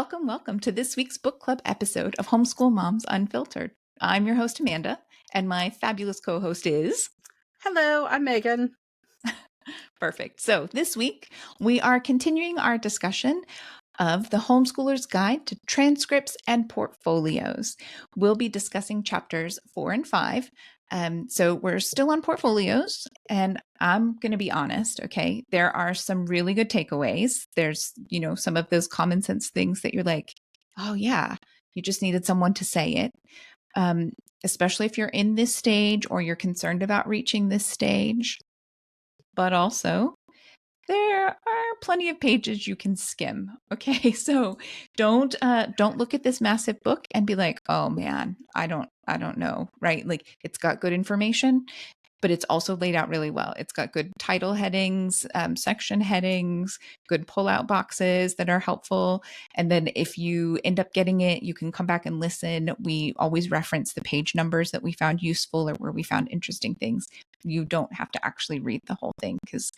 welcome to this week's book club episode of Homeschool Moms Unfiltered. I'm your host, Amanda, and my fabulous co-host is... Hello, I'm Meagan. Perfect. So this week, we are continuing our discussion of the Homeschooler's Guide to Transcripts and Portfolios. We'll be discussing chapters 4 and 5. So we're still on portfolios, and I'm going to be honest, okay? There are some really good takeaways. There's, some of those common sense things that you're like, oh yeah, you just needed someone to say it. Especially if you're in this stage or you're concerned about reaching this stage. But also, there are plenty of pages you can skim. Okay, so don't look at this massive book and be like, oh man, I don't know, right? Like, it's got good information, but it's also laid out really well. It's got good title headings, section headings, good pull-out boxes that are helpful. And then if you end up getting it, you can come back and listen. We always reference the page numbers that we found useful or where we found interesting things. You don't have to actually read the whole thing because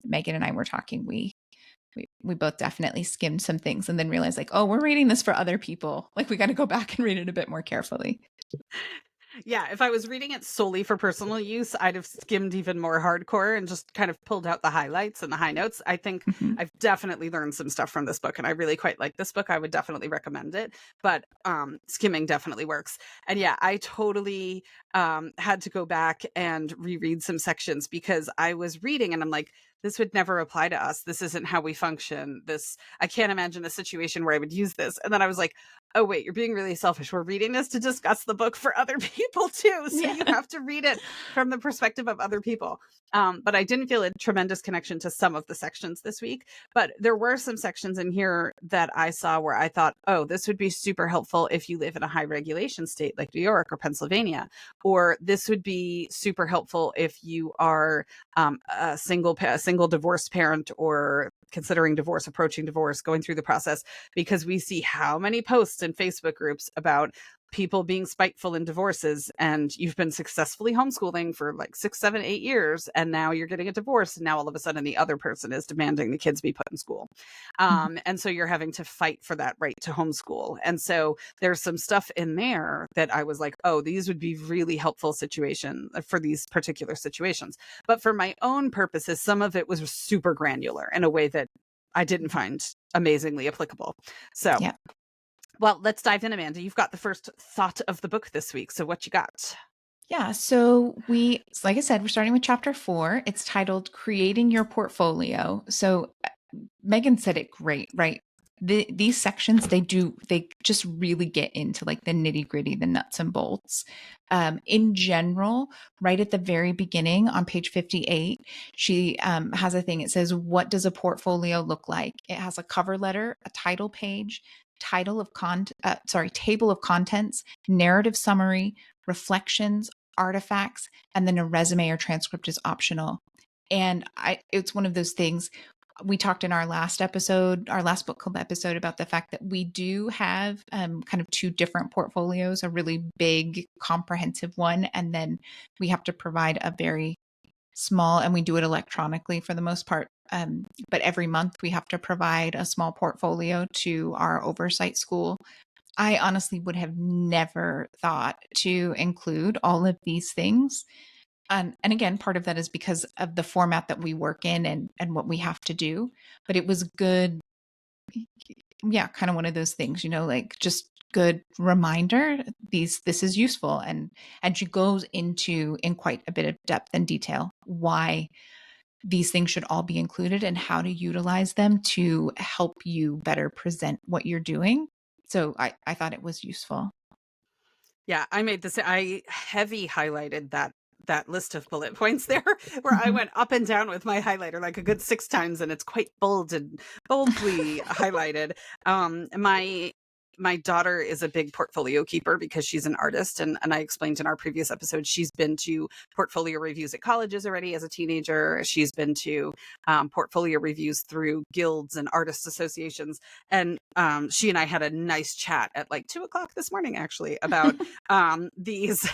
Meagan and I were talking. We both definitely skimmed some things and then realized like, oh, we're reading this for other people. Like, we got to go back and read it a bit more carefully. Yeah, if I was reading it solely for personal use, I'd have skimmed even more hardcore and just kind of pulled out the highlights and the high notes. I think I've definitely learned some stuff from this book, and I really quite like this book. I would definitely recommend it, but skimming definitely works. And yeah, I totally had to go back and reread some sections because I was reading and I'm like, this would never apply to us. This isn't how we function. I can't imagine a situation where I would use this. And then I was like, oh, wait, you're being really selfish. We're reading this to discuss the book for other people too. So you have to read it from the perspective of other people. But I didn't feel a tremendous connection to some of the sections this week. But there were some sections in here that I saw where I thought, oh, this would be super helpful if you live in a high regulation state like New York or Pennsylvania. Or this would be super helpful if you are a single divorced parent or considering divorce, approaching divorce, going through the process, because we see how many posts in Facebook groups about people being spiteful in divorces, and you've been successfully homeschooling for like 6, 7, 8 years, and now you're getting a divorce, and now all of a sudden the other person is demanding the kids be put in school. And so you're having to fight for that right to homeschool. And so there's some stuff in there that I was like, oh, these would be really helpful situation for these particular situations. But for my own purposes, some of it was super granular in a way that I didn't find amazingly applicable. So, yeah. Well, let's dive in, Amanda. You've got the first thought of the book this week. So what you got? Yeah, so like I said, we're starting with chapter 4. It's titled Creating Your Portfolio. So Meagan said it great, right? These sections, they just really get into like the nitty gritty, the nuts and bolts. In general, right at the very beginning on page 58, she has a thing. It says, what does a portfolio look like? It has a cover letter, a title page, table of contents, narrative summary, reflections, artifacts, and then a resume or transcript is optional. And it's one of those things. We talked in our last book club episode, about the fact that we do have kind of 2 different portfolios, a really big comprehensive one, and then we have to provide a very small, and we do it electronically for the most part. But every month we have to provide a small portfolio to our oversight school. I honestly would have never thought to include all of these things. And again, part of that is because of the format that we work in and what we have to do. But it was good. Yeah, kind of one of those things, like just good reminder. This is useful. And she goes into in quite a bit of depth and detail why these things should all be included and how to utilize them to help you better present what you're doing. So I thought it was useful. Yeah, I heavy highlighted that list of bullet points there where I went up and down with my highlighter like a good 6 times, and it's quite boldly highlighted. My daughter is a big portfolio keeper because she's an artist. And I explained in our previous episode, she's been to portfolio reviews at colleges already as a teenager. She's been to portfolio reviews through guilds and artist associations. And she and I had a nice chat at like 2:00 this morning, actually, about these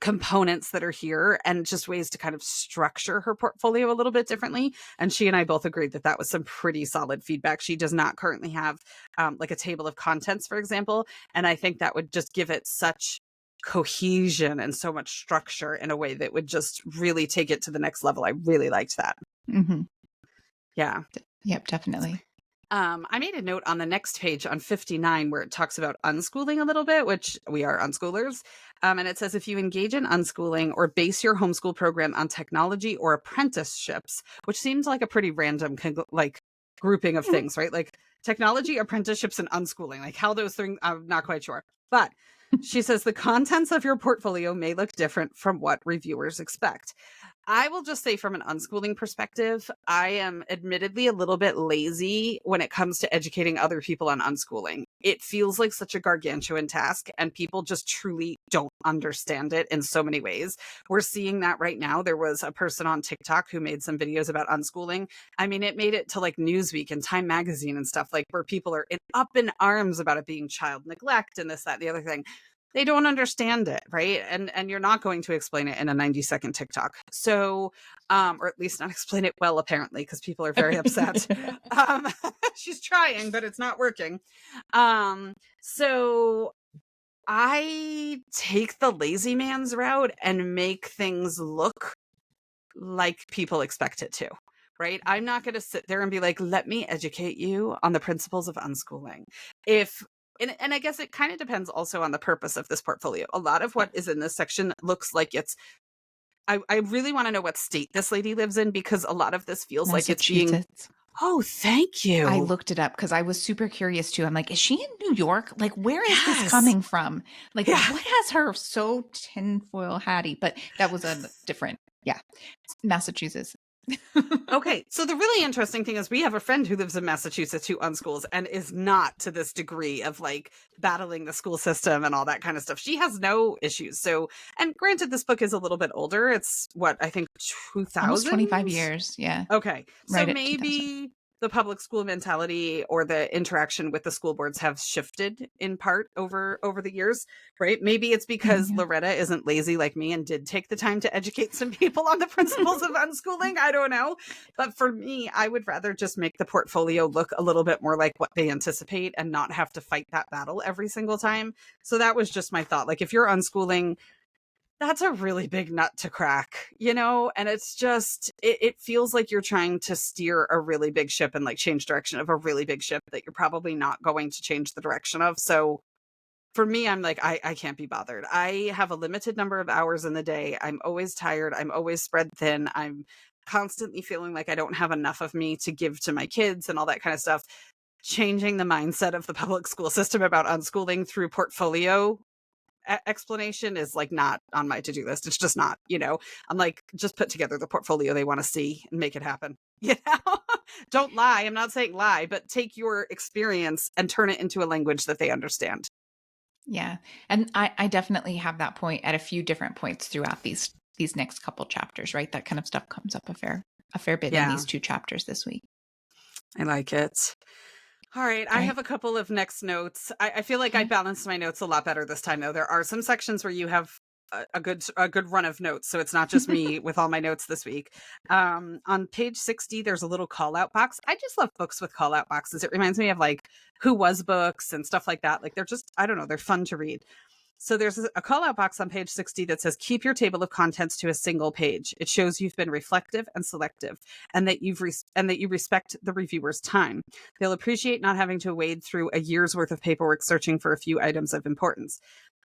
components that are here and just ways to kind of structure her portfolio a little bit differently. And she and I both agreed that that was some pretty solid feedback. She does not currently have like a table of contents, for example. And I think that would just give it such cohesion and so much structure in a way that would just really take it to the next level. I really liked that. Mm-hmm. Yeah. Yep, definitely. I made a note on the next page on 59 where it talks about unschooling a little bit, which we are unschoolers. And it says, if you engage in unschooling or base your homeschool program on technology or apprenticeships, which seems like a pretty random like grouping of things, right? Like technology, apprenticeships, and unschooling, like how those things, I'm not quite sure. But she says the contents of your portfolio may look different from what reviewers expect. I will just say from an unschooling perspective, I am admittedly a little bit lazy when it comes to educating other people on unschooling. It feels like such a gargantuan task and people just truly don't understand it in so many ways. We're seeing that right now. There was a person on TikTok who made some videos about unschooling. I mean, it made it to like Newsweek and Time Magazine and stuff, like where people are up in arms about it being child neglect and this, that, and the other thing. They don't understand it, right? And you're not going to explain it in a 90-second TikTok. So, or at least not explain it well, apparently, because people are very upset. She's trying, but it's not working. So I take the lazy man's route and make things look like people expect it to. Right? I'm not going to sit there and be like, let me educate you on the principles of unschooling. And I guess it kind of depends also on the purpose of this portfolio. A lot of what is in this section looks like it's, I really want to know what state this lady lives in, because a lot of this feels like it's being, oh, thank you. I looked it up because I was super curious too. I'm like, is she in New York? Like, where is this coming from? Like, what has her so tinfoil hatty? But that was a different, Massachusetts. Okay, so the really interesting thing is we have a friend who lives in Massachusetts who unschools and is not to this degree of like battling the school system and all that kind of stuff. She has no issues. So, and granted, this book is a little bit older. It's what, I think 2000? Almost 25 years. Yeah. Okay. So Right, maybe the public school mentality or the interaction with the school boards have shifted in part over the years, right? Maybe it's because Loretta isn't lazy like me and did take the time to educate some people on the principles of unschooling. I don't know. But for me, I would rather just make the portfolio look a little bit more like what they anticipate and not have to fight that battle every single time. So that was just my thought. Like, if you're unschooling, that's a really big nut to crack, you know? And it's just, it feels like you're trying to steer a really big ship and like change direction of a really big ship that you're probably not going to change the direction of. So for me, I'm like, I can't be bothered. I have a limited number of hours in the day. I'm always tired. I'm always spread thin. I'm constantly feeling like I don't have enough of me to give to my kids and all that kind of stuff. Changing the mindset of the public school system about unschooling through portfolio explanation is like not on my to-do list. It's just not, you know. I'm like, just put together the portfolio they want to see and make it happen. You know, don't lie. I'm not saying lie, but take your experience and turn it into a language that they understand. Yeah. And I definitely have that point at a few different points throughout these next couple chapters, right? That kind of stuff comes up a fair bit in these 2 chapters this week. I like it. All right. I have a couple of next notes. I feel like I balanced my notes a lot better this time, though. There are some sections where you have a good run of notes, so it's not just me with all my notes this week. On page 60, there's a little call out box. I just love books with call out boxes. It reminds me of like Who Was books and stuff like that. Like they're just, I don't know, they're fun to read. So there's a call out box on page 60 that says, keep your table of contents to a single page. It shows you've been reflective and selective, and that you respect the reviewer's time. They'll appreciate not having to wade through a year's worth of paperwork searching for a few items of importance.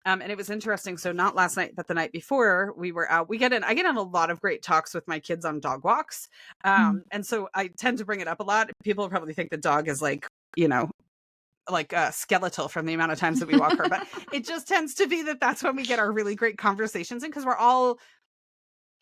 And it was interesting. So not last night, but the night before, we were out. I get in a lot of great talks with my kids on dog walks. And so I tend to bring it up a lot. People probably think the dog is like, you know, like skeletal from the amount of times that we walk her, but it just tends to be that that's when we get our really great conversations in, because we're all,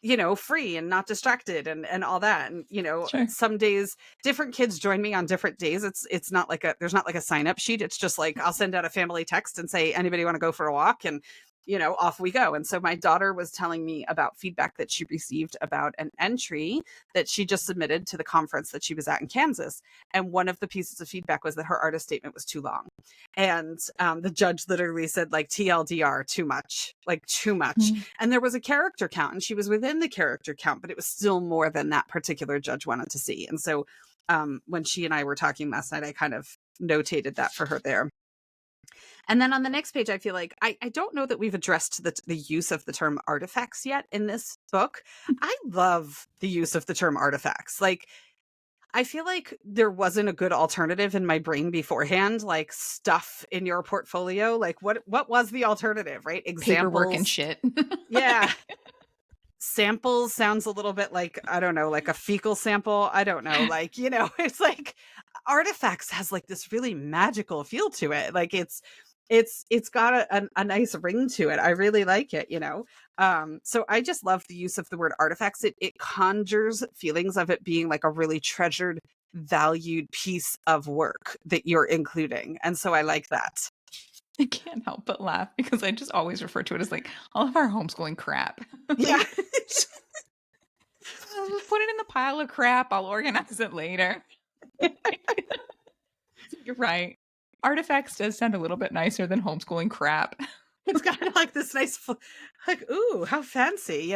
you know, free and not distracted and all that. And, you know, some days different kids join me on different days. It's not like there's not like a sign up sheet. It's just like, I'll send out a family text and say, anybody want to go for a walk? And off we go. And so my daughter was telling me about feedback that she received about an entry that she just submitted to the conference that she was at in Kansas. And one of the pieces of feedback was that her artist statement was too long. And the judge literally said, like, TLDR, too much, like too much. And there was a character count, and she was within the character count, but it was still more than that particular judge wanted to see. And so when she and I were talking last night, I kind of notated that for her there. And then on the next page, I feel like I don't know that we've addressed the use of the term artifacts yet in this book. I love the use of the term artifacts. Like, I feel like there wasn't a good alternative in my brain beforehand, like stuff in your portfolio. Like, what was the alternative, right? Paperwork and Examples. shit. Yeah. Samples sounds a little bit like, I don't know, like a fecal sample. I don't know. Like, it's like artifacts has like this really magical feel to it. Like it's got a nice ring to it. I really like it, so I just love the use of the word artifacts. It conjures feelings of it being like a really treasured, valued piece of work that you're including. And so I like that. I can't help but laugh because I just always refer to it as like all of our homeschooling crap. Yeah. I'll just put it in the pile of crap. I'll organize it later. You're right. Artifacts does sound a little bit nicer than homeschooling crap. It's got like this nice, like, ooh, how fancy,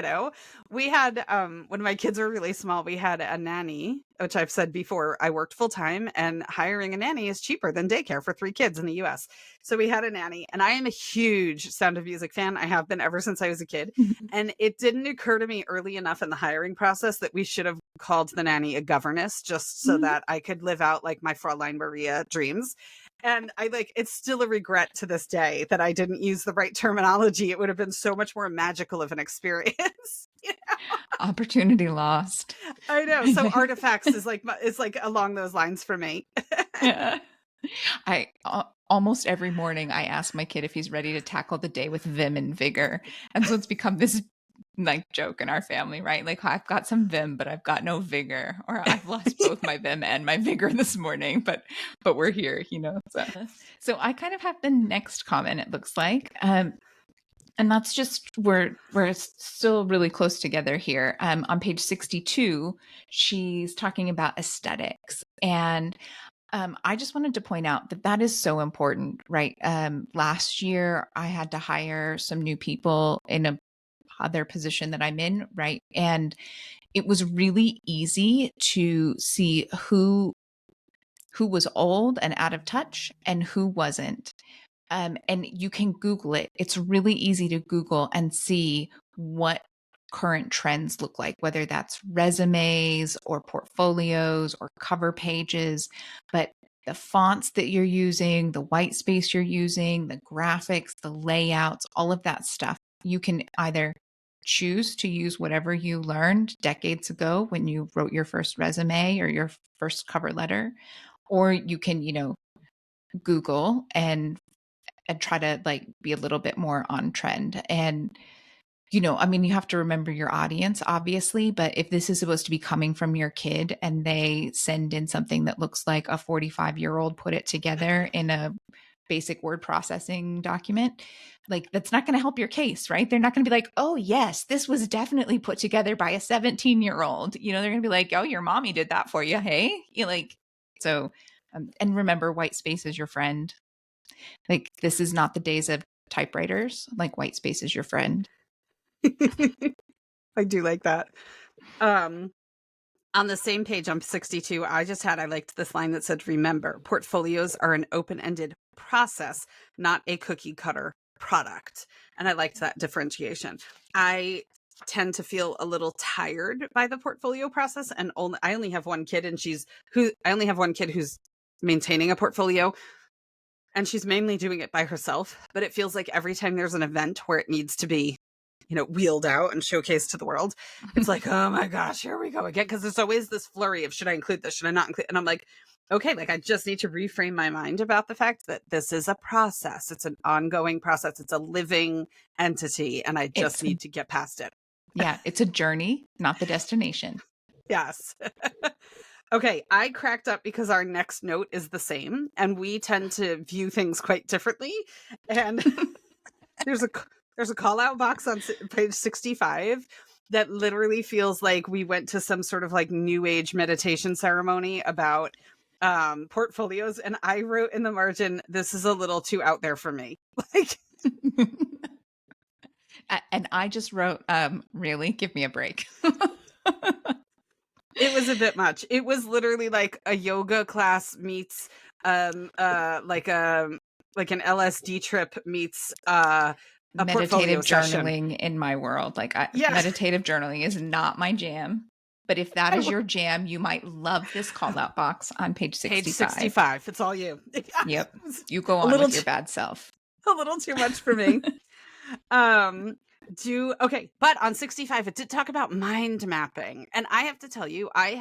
We had, when my kids were really small, we had a nanny, which I've said before, I worked full time, and hiring a nanny is cheaper than daycare for 3 kids in the US. So we had a nanny, and I am a huge Sound of Music fan. I have been ever since I was a kid. And it didn't occur to me early enough in the hiring process that we should have called the nanny a governess just so that I could live out like my Fraulein Maria dreams. And it's still a regret to this day that I didn't use the right terminology. It would have been so much more magical of an experience. Opportunity lost. I know. So artifacts is like along those lines for me. Yeah. Almost every morning I ask my kid if he's ready to tackle the day with vim and vigor. And so it's become this like joke in our family, right? Like, I've got some vim, but I've got no vigor, or I've lost both my vim and my vigor this morning, but we're here, So I kind of have the next comment, it looks like. And that's just, we're still really close together here. On page 62, she's talking about aesthetics. And I just wanted to point out that is so important, right? Last year, I had to hire some new people in a other position that I'm in, right? And it was really easy to see who was old and out of touch and who wasn't. And you can Google it. It's really easy to Google and see what current trends look like, whether that's resumes or portfolios or cover pages. But the fonts that you're using, the white space you're using, the graphics, the layouts, all of that stuff, you can either choose to use whatever you learned decades ago when you wrote your first resume or your first cover letter, or you can, Google and try to like be a little bit more on trend. And I mean, you have to remember your audience, obviously, but if this is supposed to be coming from your kid and they send in something that looks like a 45-year-old put it together in a basic word processing document, like, that's not going to help your case, right? They're not going to be like, oh yes, this was definitely put together by a 17-year-old. They're going to be like, oh, your mommy did that for you. Hey, so, and remember, white space is your friend. Like, this is not the days of typewriters. Like, white space is your friend. I do like that. On the same page, on 62, I liked this line that said, remember, portfolios are an open-ended process, not a cookie cutter product. And I liked that differentiation. I tend to feel a little tired by the portfolio process, and I only have one kid, who's maintaining a portfolio, and she's mainly doing it by herself. But it feels like every time there's an event where it needs to be wheeled out and showcased to the world, it's like, oh my gosh, here we go again. Because there's always this flurry of, should I include this? Should I not include? And I'm like, okay, like, I just need to reframe my mind about the fact that this is a process. It's an ongoing process. It's a living entity. And I just need to get past it. Yeah. It's a journey, not the destination. Yes. Okay. I cracked up because our next note is the same, and we tend to view things quite differently. And there's There's a call out box on page 65 that literally feels like we went to some sort of like new age meditation ceremony about portfolios. And I wrote in the margin, this is a little too out there for me. Like, and I just wrote, really, give me a break. it was a bit much. It was literally like a yoga class meets like an LSD trip meets a portfolio Meditative session. journaling in my world. Like Yeah. meditative journaling is not my jam. But if that is your jam, you might love this call out box on page 65. Page 65. It's all you. Yep. You go on with your bad self. A little too much for me. But on 65 it did talk about mind mapping, and I have to tell you, my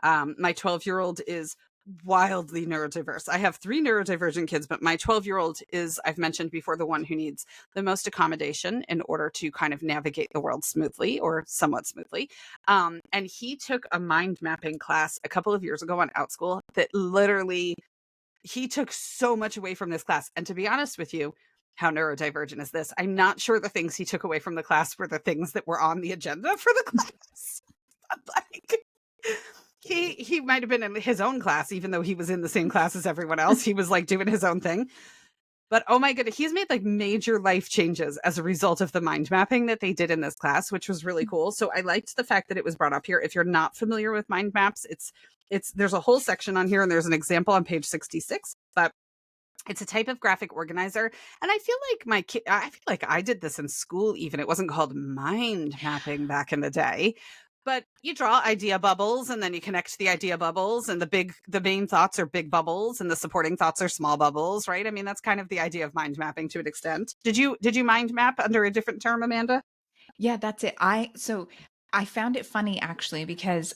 12-year-old is wildly neurodiverse. I have 3 neurodivergent kids, but my 12-year-old is, I've mentioned before, the one who needs the most accommodation in order to kind of navigate the world smoothly, or somewhat smoothly. And he took a mind mapping class a couple of years ago on OutSchool that literally, he took so much away from this class. And to be honest with you, how neurodivergent is this? I'm not sure the things he took away from the class were the things that were on the agenda for the class. Like, he might have been in his own class, even though he was in the same class as everyone else. He was like doing his own thing. But oh my goodness, he's made like major life changes as a result of the mind mapping that they did in this class, which was really cool. So I liked the fact that it was brought up here. If you're not familiar with mind maps, there's a whole section on here, and there's an example on page 66. But it's a type of graphic organizer. And I feel like I did this in school even. It wasn't called mind mapping back in the day. But you draw idea bubbles, and then you connect the idea bubbles, and the main thoughts are big bubbles, and the supporting thoughts are small bubbles, right? I mean, that's kind of the idea of mind mapping to an extent. Did you mind map under a different term, Amanda? Yeah, that's it. I found it funny actually, because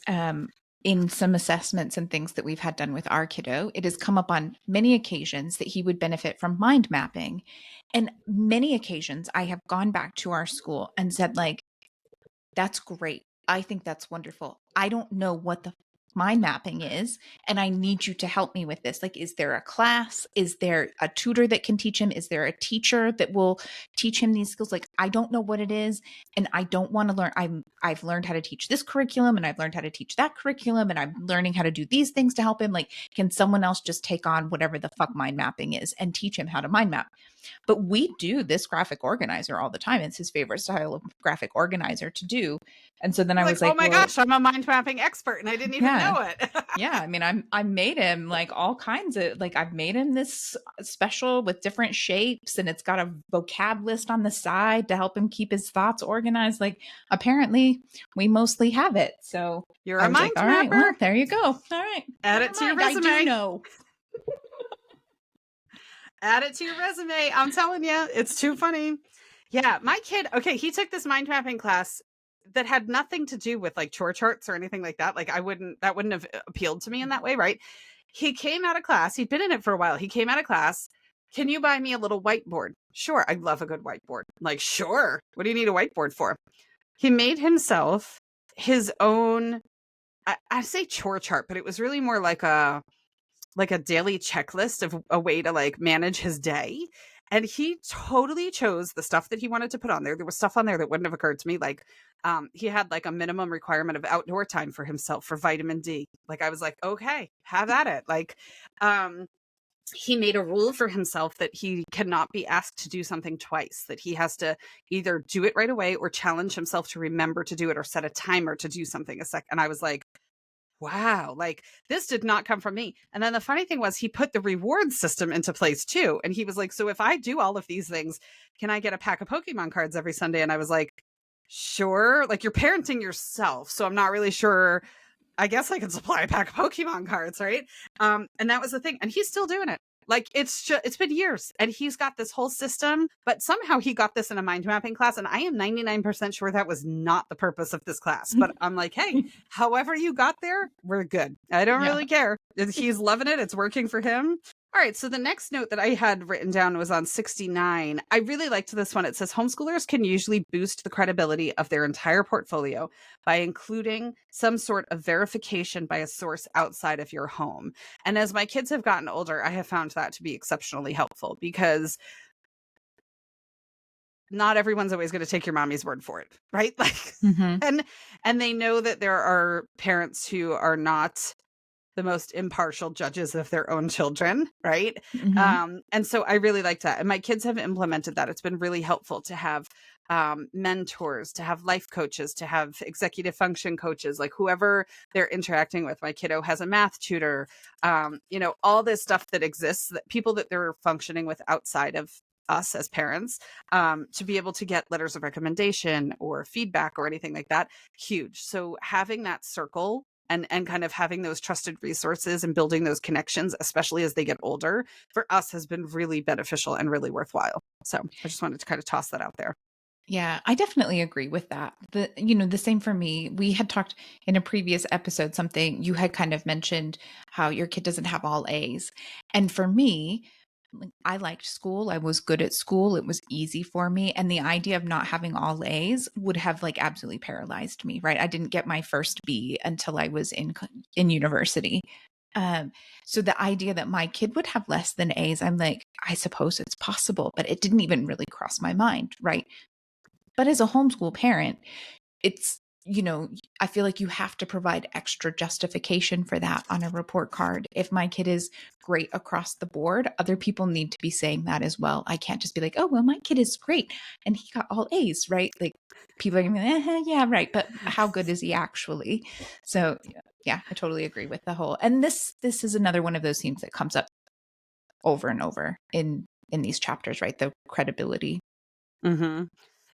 in some assessments and things that we've had done with our kiddo, it has come up on many occasions that he would benefit from mind mapping. And many occasions I have gone back to our school and said, like, that's great. I think that's wonderful. I don't know what the mind mapping is, and I need you to help me with this. Like, is there a class? Is there a tutor that can teach him? Is there a teacher that will teach him these skills? Like, I don't know what it is, and I don't want to learn. I've learned how to teach this curriculum, and I've learned how to teach that curriculum, and I'm learning how to do these things to help him. Like, can someone else just take on whatever the fuck mind mapping is and teach him how to mind map? But we do this graphic organizer all the time. It's his favorite style of graphic organizer to do. And so then I was like, oh my gosh, I'm a mind mapping expert, and I didn't even know it. Yeah. I mean, I made him like all kinds of, like, I've made him this special with different shapes, and it's got a vocab list on the side to help him keep his thoughts organized. Like, apparently we mostly have it. So you're a mind mapper. All right, well, there you go. All right. Add it to your resume. I do know. Add it to your resume. I'm telling you, it's too funny. Yeah, my kid, okay, he took this mind mapping class that had nothing to do with like chore charts or anything like that. Like, that wouldn't have appealed to me in that way, right? He came out of class. He'd been in it for a while. He came out of class. Can you buy me a little whiteboard? Sure. I love a good whiteboard. Like, sure. What do you need a whiteboard for? He made himself his own, I say chore chart, but it was really more like a daily checklist of a way to like manage his day. And he totally chose the stuff that he wanted to put on there. There was stuff on there that wouldn't have occurred to me. Like, he had like a minimum requirement of outdoor time for himself for vitamin D. Like, I was like, okay, have at it. Like, he made a rule for himself that he cannot be asked to do something twice, that he has to either do it right away or challenge himself to remember to do it, or set a timer to do something a sec. And I was like, wow, like, this did not come from me. And then the funny thing was, he put the reward system into place too. And he was like, so if I do all of these things, can I get a pack of Pokemon cards every Sunday? And I was like, sure. Like, you're parenting yourself, so I'm not really sure. I guess I can supply a pack of Pokemon cards, right? And that was the thing. And he's still doing it. Like, it's been years, and he's got this whole system, but somehow he got this in a mind mapping class. And I am 99% sure that was not the purpose of this class, but I'm like, hey, however you got there, we're good. I don't really care. He's loving it. It's working for him. All right. So the next note that I had written down was on 69. I really liked this one. It says homeschoolers can usually boost the credibility of their entire portfolio by including some sort of verification by a source outside of your home. And as my kids have gotten older, I have found that to be exceptionally helpful, because not everyone's always going to take your mommy's word for it, right? Like, Mhm. and they know that there are parents who are not the most impartial judges of their own children, right? Mhm. And so I really like that. And my kids have implemented that. It's been really helpful to have mentors, to have life coaches, to have executive function coaches, like whoever they're interacting with. My kiddo has a math tutor, all this stuff that exists, that people that they're functioning with outside of us as parents, to be able to get letters of recommendation or feedback or anything like that. Huge. So having that circle and kind of having those trusted resources and building those connections, especially as they get older, for us has been really beneficial and really worthwhile. So I just wanted to kind of toss that out there. Yeah, I definitely agree with that. The same for me. We had talked in a previous episode something you had kind of mentioned how your kid doesn't have all A's. And for me, like, I liked school. I was good at school. It was easy for me. And the idea of not having all A's would have like absolutely paralyzed me, right? I didn't get my first B until I was in university. Um, so the idea that my kid would have less than A's, I'm like, I suppose it's possible, but it didn't even really cross my mind, right? But as a homeschool parent, it's, I feel like you have to provide extra justification for that on a report card. If my kid is great across the board, other people need to be saying that as well. I can't just be like, oh, well, my kid is great and he got all A's, right? Like people are going to be like, yeah, right. But how good is he actually? So, yeah, I totally agree with the whole. And this is another one of those themes that comes up over and over in these chapters, right? The credibility. Hmm.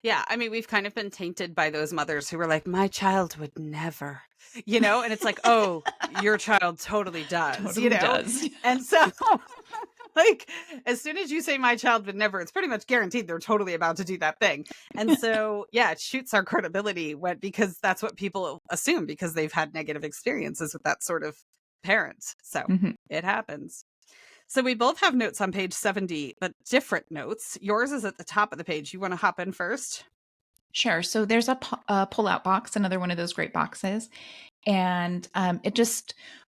Yeah, I mean, we've kind of been tainted by those mothers who were like, my child would never, and it's like, oh, your child totally does, Totally does. And so, like, as soon as you say my child would never, it's pretty much guaranteed they're totally about to do that thing. And so, yeah, it shoots our credibility because that's what people assume because they've had negative experiences with that sort of parent. So Mhm. it happens. So we both have notes on page 70, but different notes. Yours is at the top of the page. You want to hop in first? Sure. So there's a pull-out box, another one of those great boxes. And it just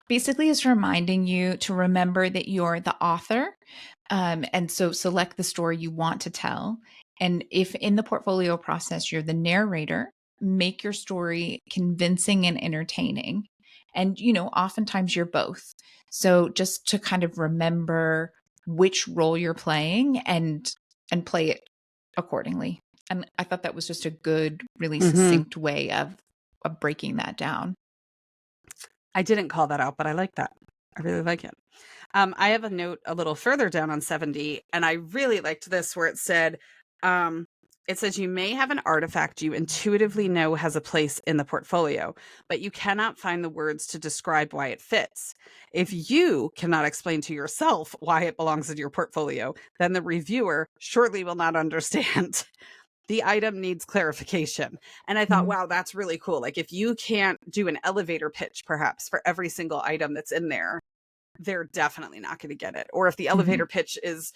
basically is reminding you to remember that you're the author. And so select the story you want to tell. And if in the portfolio process, you're the narrator, make your story convincing and entertaining. And, oftentimes you're both. So just to kind of remember which role you're playing and play it accordingly. And I thought that was just a good, really Hmm. succinct way of breaking that down. I didn't call that out, but I like that. I really like it. I have a note a little further down on 70, and I really liked this where um, it says you may have an artifact you intuitively know has a place in the portfolio, but you cannot find the words to describe why it fits. If you cannot explain to yourself why it belongs in your portfolio, then the reviewer surely will not understand. The item needs clarification. And I thought, Mhm. wow, that's really cool. Like if you can't do an elevator pitch, perhaps for every single item that's in there, they're definitely not going to get it. Or if the Mhm. elevator pitch is,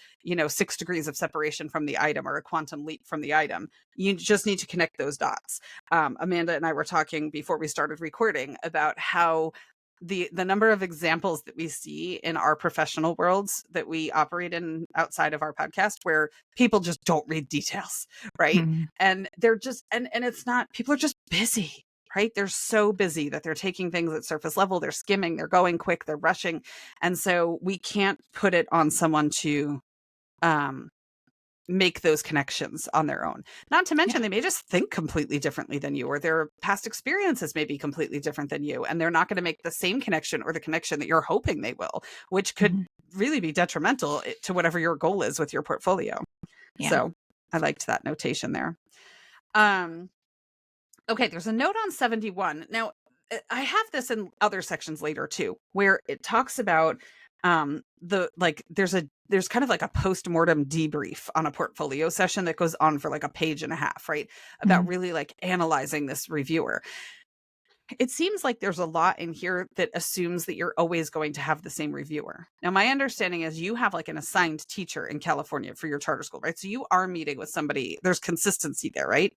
6 degrees of separation from the item or a quantum leap from the item, you just need to connect those dots. Amanda and I were talking before we started recording about how the number of examples that we see in our professional worlds that we operate in outside of our podcast where people just don't read details, right? Mhm. And they're just and it's not, people are just busy, right? They're so busy that they're taking things at surface level, they're skimming, they're going quick, they're rushing. And so we can't put it on someone to um, make those connections on their own. Not to mention, Yeah. they may just think completely differently than you, or their past experiences may be completely different than you. And they're not going to make the same connection or the connection that you're hoping they will, which could Mhm. really be detrimental to whatever your goal is with your portfolio. Yeah. So I liked that notation there. Um, Okay, there's a note on 71. Now, I have this in other sections later too, where it talks about there's kind of like a post-mortem debrief on a portfolio session that goes on for like a page and a half, right? About Mhm. really like analyzing this reviewer. It seems like there's a lot in here that assumes that you're always going to have the same reviewer. Now, my understanding is you have like an assigned teacher in California for your charter school, right? So you are meeting with somebody, there's consistency there, right?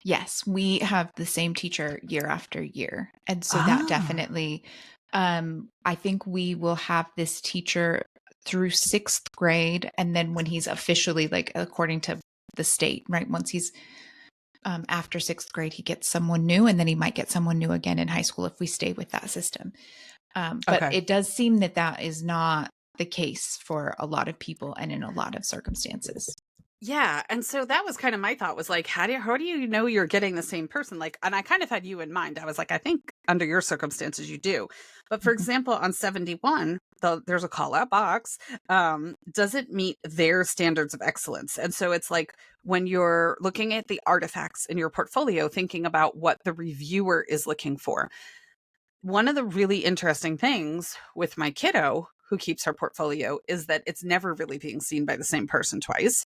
Yes, we have the same teacher year after year. And so that Ah. definitely, I think we will have this teacher through sixth grade. And then when he's officially, like, according to the state, right? Once he's after 6th grade, he gets someone new, and then he might get someone new again in high school if we stay with that system. But Okay. it does seem that that is not the case for a lot of people and in a lot of circumstances. Yeah, and so that was kind of my thought, was like, how do you know you're getting the same person? Like, and I kind of had you in mind. I was like, I think under your circumstances you do. But for Mhm. example, on 71, there's a call out box. Does it meet their standards of excellence? And so it's like, when you're looking at the artifacts in your portfolio, thinking about what the reviewer is looking for. One of the really interesting things with my kiddo who keeps her portfolio is that it's never really being seen by the same person twice.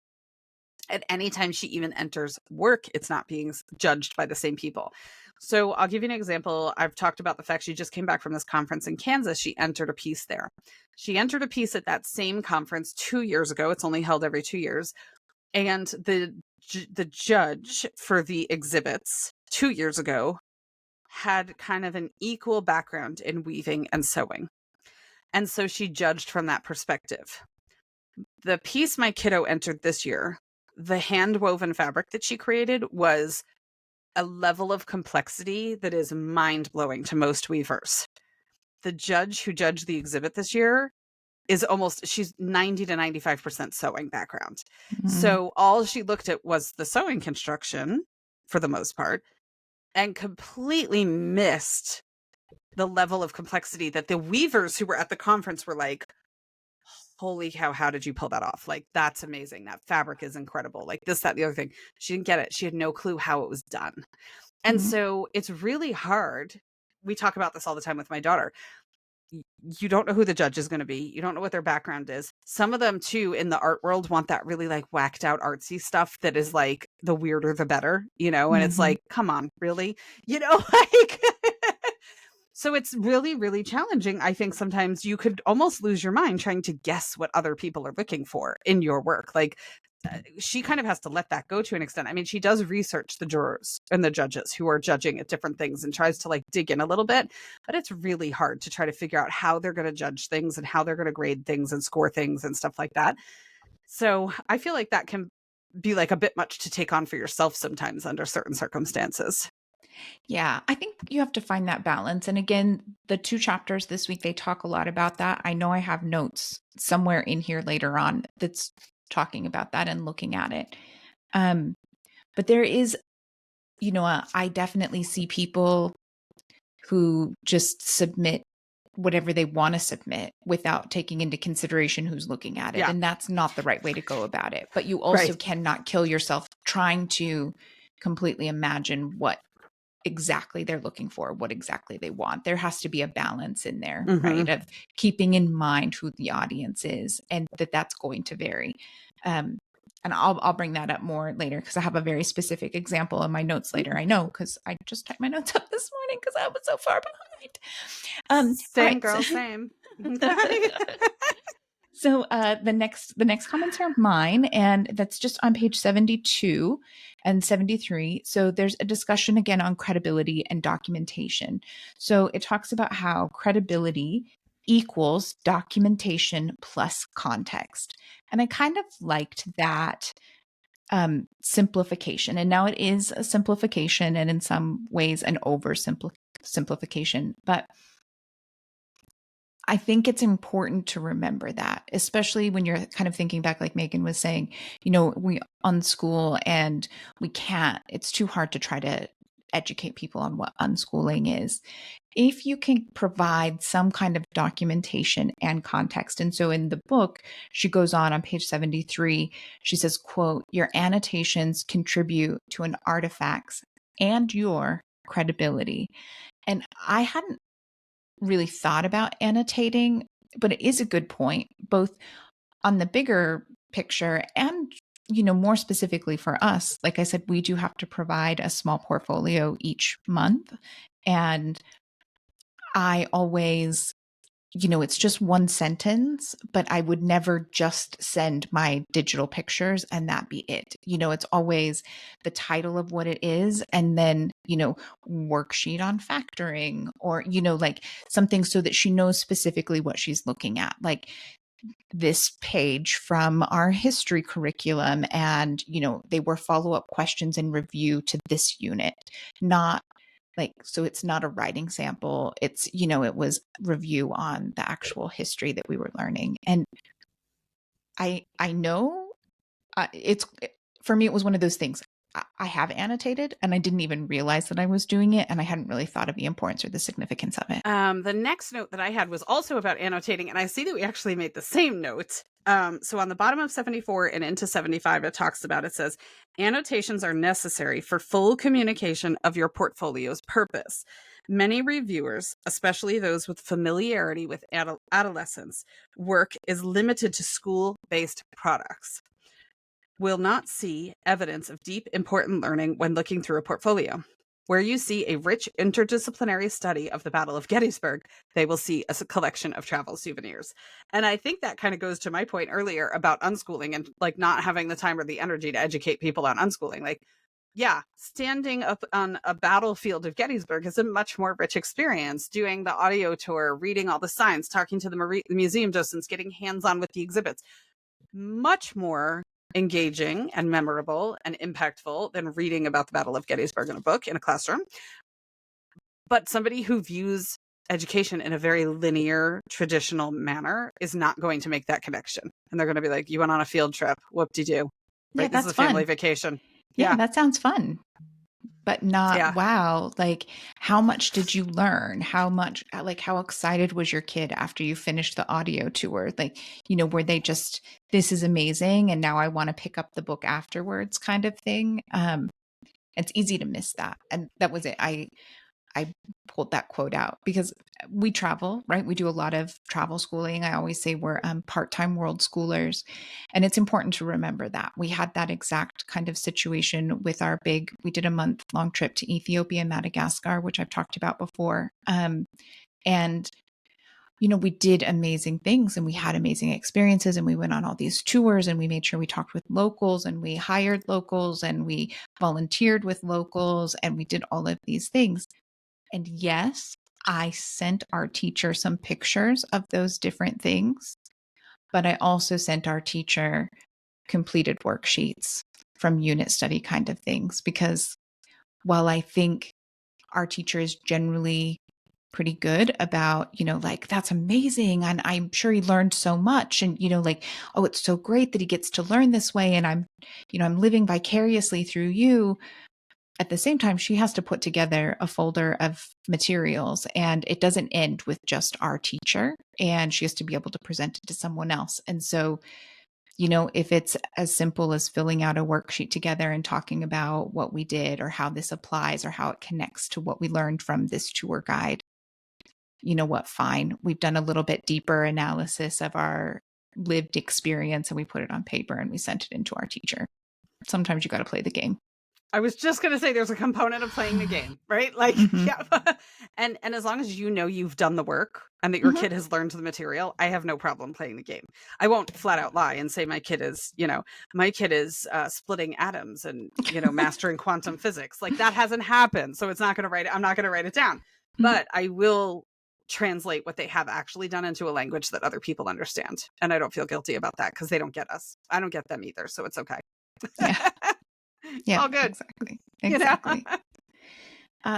At any time she even enters work, it's not being judged by the same people. So I'll give you an example. I've talked about the fact she just came back from this conference in Kansas. She entered a piece there. She entered a piece at that same conference 2 years ago. It's only held every 2 years. And the judge for the exhibits 2 years ago had kind of an equal background in weaving and sewing. And so she judged from that perspective. The piece my kiddo entered this year, the hand woven fabric that she created, was a level of complexity that is mind blowing to most weavers. The judge who judged the exhibit this year she's 90 to 95% sewing background. Mhm. So all she looked at was the sewing construction for the most part, and completely missed the level of complexity that the weavers who were at the conference were like, holy cow, how did you pull that off? Like, that's amazing. That fabric is incredible. Like this, that, the other thing. She didn't get it. She had no clue how it was done. And Mhm. so it's really hard. We talk about this all the time with my daughter. You don't know who the judge is going to be. You don't know what their background is. Some of them too in the art world want that really like whacked out artsy stuff that is like the weirder the better, and it's Mhm. like, come on, really? Like so it's really, really challenging. I think sometimes you could almost lose your mind trying to guess what other people are looking for in your work. Like, she kind of has to let that go to an extent. I mean, she does research the jurors and the judges who are judging at different things and tries to like dig in a little bit, but it's really hard to try to figure out how they're going to judge things and how they're going to grade things and score things and stuff like that. So I feel like that can be like a bit much to take on for yourself sometimes under certain circumstances. Yeah, I think you have to find that balance. And again, the 2 chapters this week, they talk a lot about that. I know I have notes somewhere in here later on that's talking about that and looking at it. Um, but there is, I definitely see people who just submit whatever they want to submit without taking into consideration who's looking at it. Yeah. And that's not the right way to go about it. But you also Right. cannot kill yourself trying to completely imagine what exactly they're looking for, what exactly they want. There has to be a balance in there, right? Hmm. Of keeping in mind who the audience is and that that's going to vary. Um, and I'll bring that up more later because I have a very specific example in my notes later. I know because I just typed my notes up this morning because I was so far behind. All Same right. girl, same. So the next comments are mine, and that's just on page 72 and 73. So there's a discussion again on credibility and documentation. So it talks about how credibility equals documentation plus context. And I kind of liked that simplification. And now it is a simplification and in some ways an oversimplification, but I think it's important to remember that, especially when you're kind of thinking back, like Meagan was saying, we unschool and we can't, it's too hard to try to educate people on what unschooling is. If you can provide some kind of documentation and context. And so in the book, she goes on page 73, she says, quote, your annotations contribute to an artifact's and your credibility. And I hadn't really thought about annotating, but it is a good point, both on the bigger picture and more specifically for us. Like I said, we do have to provide a small portfolio each month. And I always it's just one sentence, but I would never just send my digital pictures and that be it. It's always the title of what it is and then, worksheet on factoring or, like something so that she knows specifically what she's looking at. Like this page from our history curriculum, and they were follow-up questions and review to this unit, not like, so it's not a writing sample. It's, it was review on the actual history that we were learning. And I know it's, for me, it was one of those things. I have annotated and I didn't even realize that I was doing it, and I hadn't really thought of the importance or the significance of it. The next note that I had was also about annotating, and I see that we actually made the same note. So on the bottom of 74 and into 75, it says, annotations are necessary for full communication of your portfolio's purpose. Many reviewers, especially those with familiarity with adolescents, work is limited to school-based products, will not see evidence of deep, important learning when looking through a portfolio. Where you see a rich interdisciplinary study of the Battle of Gettysburg, they will see a collection of travel souvenirs. And I think that kind of goes to my point earlier about unschooling and like not having the time or the energy to educate people on unschooling. Like, yeah, standing up on a battlefield of Gettysburg is a much more rich experience. Doing the audio tour, reading all the signs, talking to the museum docents, getting hands-on with the exhibits. Much more engaging and memorable and impactful than reading about the Battle of Gettysburg in a book in a classroom. But somebody who views education in a very linear, traditional manner is not going to make that connection. And they're going to be like, you went on a field trip. Whoop-de-doo. Right? Yeah, This that's is a family fun. vacation. Yeah, that sounds fun. But not, wow, like, how much did you learn? How much, like, how excited was your kid after you finished the audio tour? Like, were they just, this is amazing, and now I want to pick up the book afterwards kind of thing? It's easy to miss that. And that was it. I pulled that quote out because we travel, right? We do a lot of travel schooling. I always say we're part-time world schoolers. And it's important to remember that. We had that exact kind of situation with we did a month-long trip to Ethiopia and Madagascar, which I've talked about before. And we did amazing things and we had amazing experiences, and we went on all these tours, and we made sure we talked with locals, and we hired locals, and we volunteered with locals, and we did all of these things. And yes, I sent our teacher some pictures of those different things, but I also sent our teacher completed worksheets from unit study kind of things, because while I think our teacher is generally pretty good about, like, that's amazing, and I'm sure he learned so much, and, like, oh, it's so great that he gets to learn this way, and I'm living vicariously through you. At the same time, she has to put together a folder of materials, and it doesn't end with just our teacher, and she has to be able to present it to someone else. And so, if it's as simple as filling out a worksheet together and talking about what we did or how this applies or how it connects to what we learned from this tour guide, fine. We've done a little bit deeper analysis of our lived experience, and we put it on paper and we sent it into our teacher. Sometimes you got to play the game. I was just going to say there's a component of playing the game, right? Like, yeah. And as long as you've done the work and that your kid has learned the material, I have no problem playing the game. I won't flat out lie and say my kid is splitting atoms and, mastering quantum physics. Like, that hasn't happened. So I'm not going to write it down, but I will translate what they have actually done into a language that other people understand. And I don't feel guilty about that because they don't get us. I don't get them either. So it's okay. Yeah. Yeah, all good. Exactly.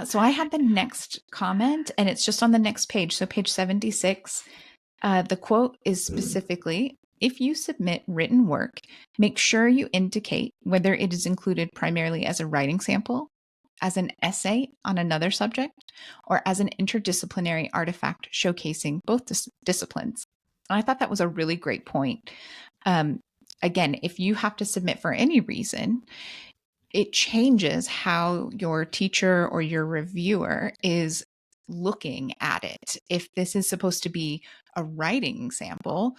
So I had the next comment, and it's just on the next page. So page 76, the quote is specifically, if you submit written work, make sure you indicate whether it is included primarily as a writing sample, as an essay on another subject, or as an interdisciplinary artifact showcasing both disciplines. And I thought that was a really great point. Again, if you have to submit for any reason, it changes how your teacher or your reviewer is looking at it. If this is supposed to be a writing sample,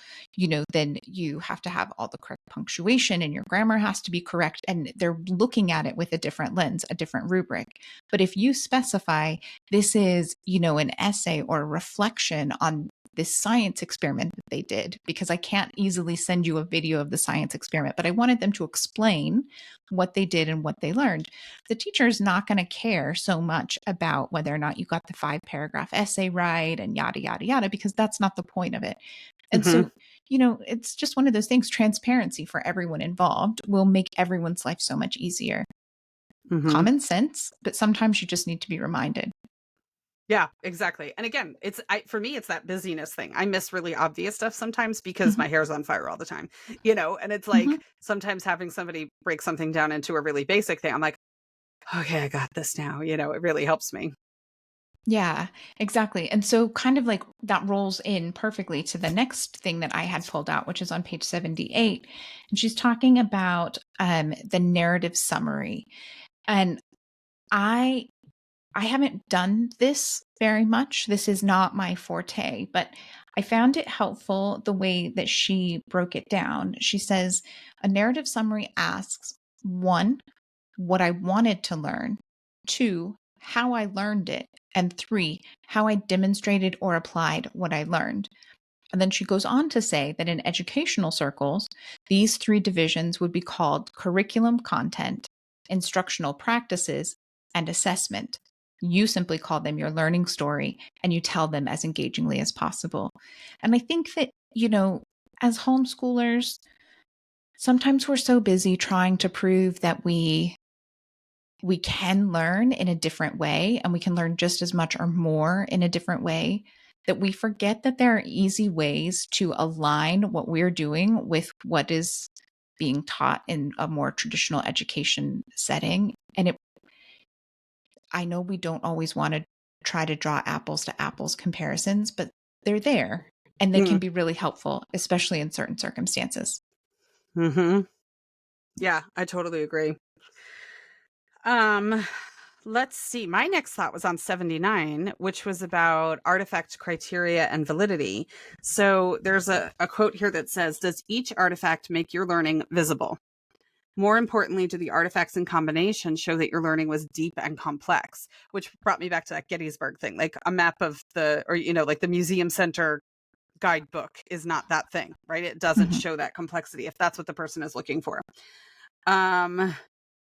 then you have to have all the correct punctuation and your grammar has to be correct. And they're looking at it with a different lens, a different rubric. But if you specify this is, an essay or a reflection on this science experiment that they did, because I can't easily send you a video of the science experiment, but I wanted them to explain what they did and what they learned. The teacher is not going to care so much about whether or not you got the 5-paragraph essay right and yada, yada, yada, because that's not the point of it. And so it's just one of those things. Transparency for everyone involved will make everyone's life so much easier. Mm-hmm. Common sense, but sometimes you just need to be reminded. Yeah, exactly. And again, for me, it's that busyness thing. I miss really obvious stuff sometimes because Mhm. my hair's on fire all the time, and it's Mhm. like sometimes having somebody break something down into a really basic thing, I'm like, okay, I got this now. It really helps me. Yeah, exactly. And so, kind of like that rolls in perfectly to the next thing that I had pulled out, which is on page 78. And she's talking about the narrative summary. And I I haven't done this very much. This is not my forte, but I found it helpful the way that she broke it down. She says a narrative summary asks, one, what I wanted to learn, two, how I learned it, and three, how I demonstrated or applied what I learned. And then she goes on to say that in educational circles, these three divisions would be called curriculum content, instructional practices, and assessment. You simply call them your learning story and you tell them as engagingly as possible. And I think that, as homeschoolers, sometimes we're so busy trying to prove that we can learn in a different way and we can learn just as much or more in a different way that we forget that there are easy ways to align what we're doing with what is being taught in a more traditional education setting. And I know we don't always want to try to draw apples to apples comparisons, but they're there and they can be really helpful, especially in certain circumstances. Mm-hmm. Yeah, I totally agree. Um, let's see. My next thought was on 79, which was about artifact criteria and validity. So there's a quote here that says, does each artifact make your learning visible? More importantly, do the artifacts in combination show that your learning was deep and complex? Which brought me back to that Gettysburg thing, like a map of like the museum center guidebook is not that thing, right? It doesn't Mhm. show that complexity if that's what the person is looking for. Um,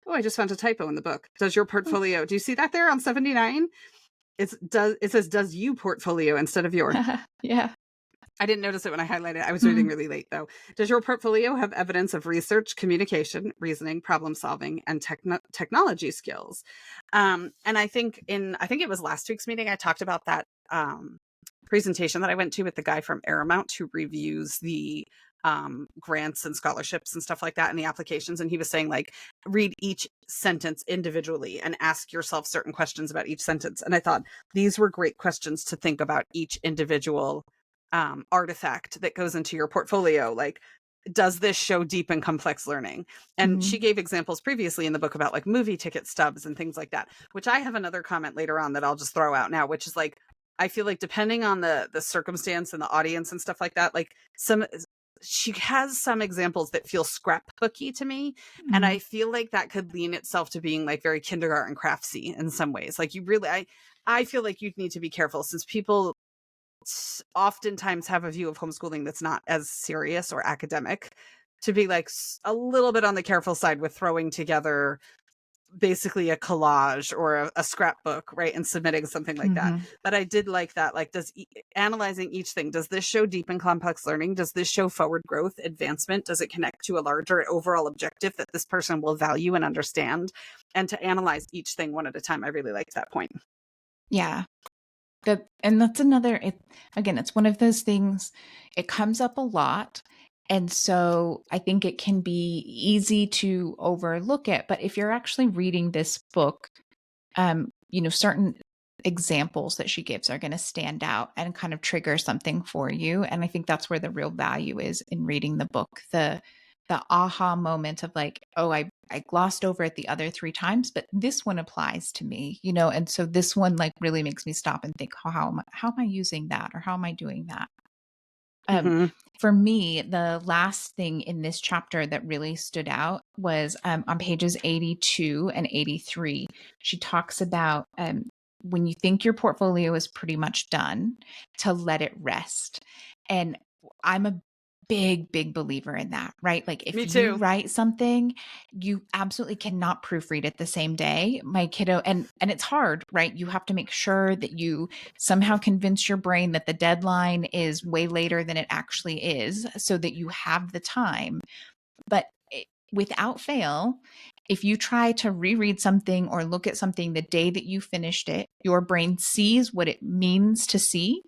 Oh, I just found a typo in the book. Does your portfolio, do you see that there on 79? It says does you portfolio instead of your. Yeah. I didn't notice it when I highlighted it. I was reading Mhm. really late though. Does your portfolio have evidence of research, communication, reasoning, problem solving, and technology skills? And I think it was last week's meeting, I talked about that presentation that I went to with the guy from Aramount who reviews the grants and scholarships and stuff like that and the applications. And he was saying, like, read each sentence individually and ask yourself certain questions about each sentence. And I thought these were great questions to think about each individual artifact that goes into your portfolio. Like, does this show deep and complex learning? And she Mhm. gave examples previously in the book about like movie ticket stubs and things like that, which I have another comment later on that I'll just throw out now, which is like, I feel like depending on the circumstance and the audience and stuff like that, like she has some examples that feel scrapbooky to me. And I Mhm. feel like that could lean itself to being like very kindergarten craftsy in some ways. Like I feel like you'd need to be careful since people oftentimes have a view of homeschooling that's not as serious or academic, to be like a little bit on the careful side with throwing together basically a collage or a scrapbook, right, and submitting something like that. Mhm. But I did like that, like, analyzing each thing, does this show deep and complex learning? Does this show forward growth, advancement? Does it connect to a larger overall objective that this person will value and understand? And to analyze each thing one at a time, I really liked that point. Yeah. And that's another again, it's one of those things, it comes up a lot. And so I think it can be easy to overlook it. But if you're actually reading this book, certain examples that she gives are going to stand out and kind of trigger something for you. And I think that's where the real value is in reading the book. The aha moment of like, oh, I glossed over it the other three times, but this one applies to me, and so this one like really makes me stop and think, oh, how am I using that or how am I doing that? Um, Mm-hmm. for me, the last thing in this chapter that really stood out was on pages 82 and 83. She talks about when you think your portfolio is pretty much done, to let it rest. And I'm a big believer in that, right? Like if Me you too. write something, you absolutely cannot proofread it the same day. My kiddo, and it's hard, right? You have to make sure that you somehow convince your brain that the deadline is way later than it actually is so that you have the time. But without fail, if you try to reread something or look at something the day that you finished it, your brain sees what it means to see.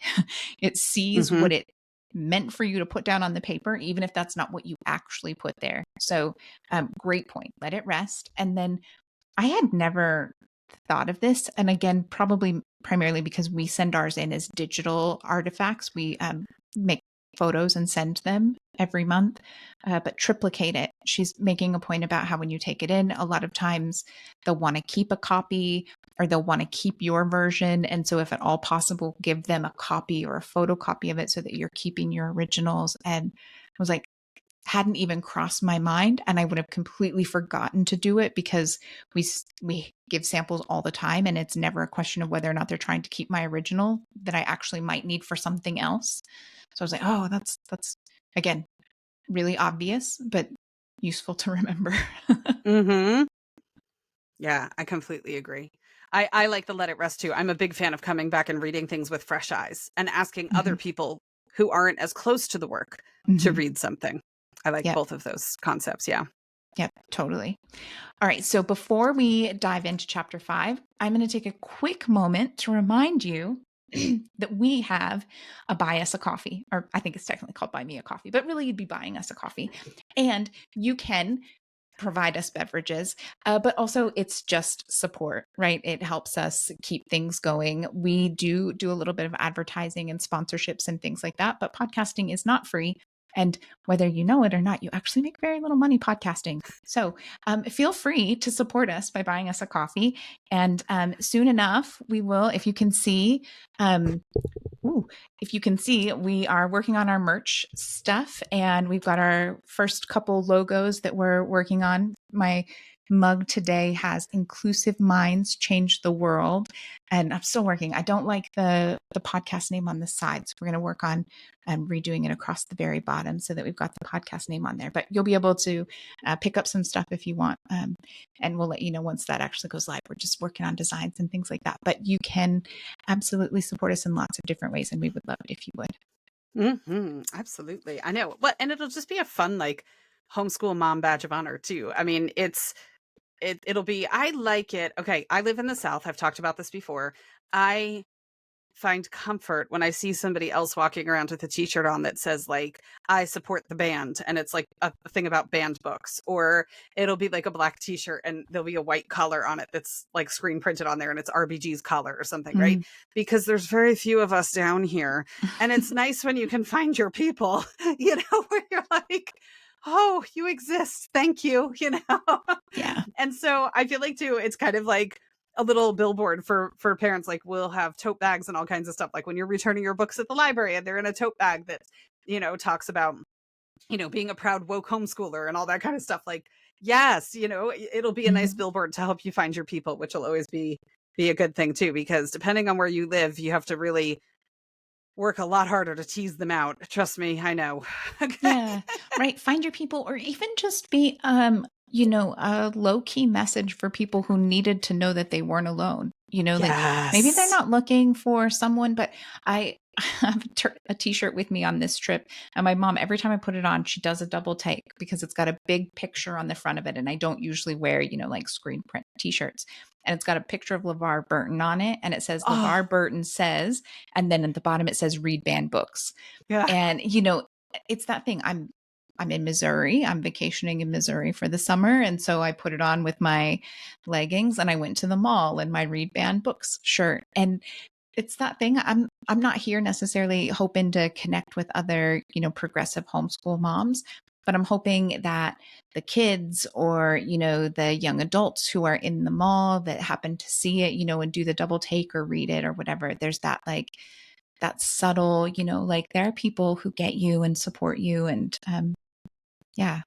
It sees Mm-hmm. what it meant for you to put down on the paper, even if that's not what you actually put there. So, great point. Let it rest. And then I had never thought of this. And again, probably primarily because we send ours in as digital artifacts. We make photos and send them every month, but triplicate it. She's making a point about how when you take it in, a lot of times they'll want to keep a copy or they'll want to keep your version. And so, if at all possible, give them a copy or a photocopy of it so that you're keeping your originals. And I was like, hadn't even crossed my mind, and I would have completely forgotten to do it because we give samples all the time, and it's never a question of whether or not they're trying to keep my original that I actually might need for something else. So I was like, oh, that's again really obvious, but useful to remember. Mm-hmm. Yeah, I completely agree. I like the let it rest too. I'm a big fan of coming back and reading things with fresh eyes and asking other Mhm. people who aren't as close to the work to Mhm. read something. I like Yep. both of those concepts. Yeah. Yep. Totally. All right. So before we dive into chapter 5, I'm going to take a quick moment to remind you that we have a buy us a coffee, or I think it's technically called buy me a coffee, but really you'd be buying us a coffee. And you can provide us beverages, but also it's just support, right? It helps us keep things going. We do a little bit of advertising and sponsorships and things like that, but podcasting is not free. And whether you know it or not, you actually make very little money podcasting. So feel free to support us by buying us a coffee. And soon enough, we will, if you can see, um, ooh, if you can see, we are working on our merch stuff and we've got our first couple logos that we're working on. My mug today has Inclusive Minds Change the World. And I'm still working. I don't like the podcast name on the side. So we're going to work on redoing it across the very bottom so that we've got the podcast name on there. But you'll be able to pick up some stuff if you want. And we'll let you know once that actually goes live. We're just working on designs and things like that. But you can absolutely support us in lots of different ways. And we would love it if you would. Mm-hmm. Absolutely. I know. Well, and it'll just be a fun, like, homeschool mom badge of honor too. I mean, it'll be, I like it. Okay. I live in the South. I've talked about this before. I find comfort when I see somebody else walking around with a t-shirt on that says like, I support the band, and it's like a thing about band books, or it'll be like a black t-shirt and there'll be a white collar on it that's like screen printed on there and it's RBG's collar or something, right? Mm. Because there's very few of us down here, and it's nice when you can find your people, where you're like, oh, you exist, thank you, Yeah. and so I feel like too, it's kind of like a little billboard for parents. Like, we'll have tote bags and all kinds of stuff. Like when you're returning your books at the library and they're in a tote bag that, talks about, being a proud woke homeschooler and all that kind of stuff. Like, yes, it'll be a nice Mm. billboard to help you find your people, which will always be a good thing too, because depending on where you live, you have to really work a lot harder to tease them out. Trust me, I know. Yeah. Right. Find your people, or even just be, a low key message for people who needed to know that they weren't alone. Like maybe they're Yes. not looking for someone, but I have a t-shirt with me on this trip. And my mom, every time I put it on, she does a double take because it's got a big picture on the front of it. And I don't usually wear, like screen print t-shirts. And it's got a picture of LeVar Burton on it. And it says Oh, LeVar Burton says, and then at the bottom it says read banned books. yeah. And it's that thing. I'm in Missouri. I'm vacationing in Missouri for the summer, and so I put it on with my leggings and I went to the mall in my read banned books shirt. And it's that thing. I'm not here necessarily hoping to connect with other, progressive homeschool moms, but I'm hoping that the kids or, the young adults who are in the mall that happen to see it, and do the double take or read it or whatever, there's that like that subtle, like there are people who get you and support you. And yeah,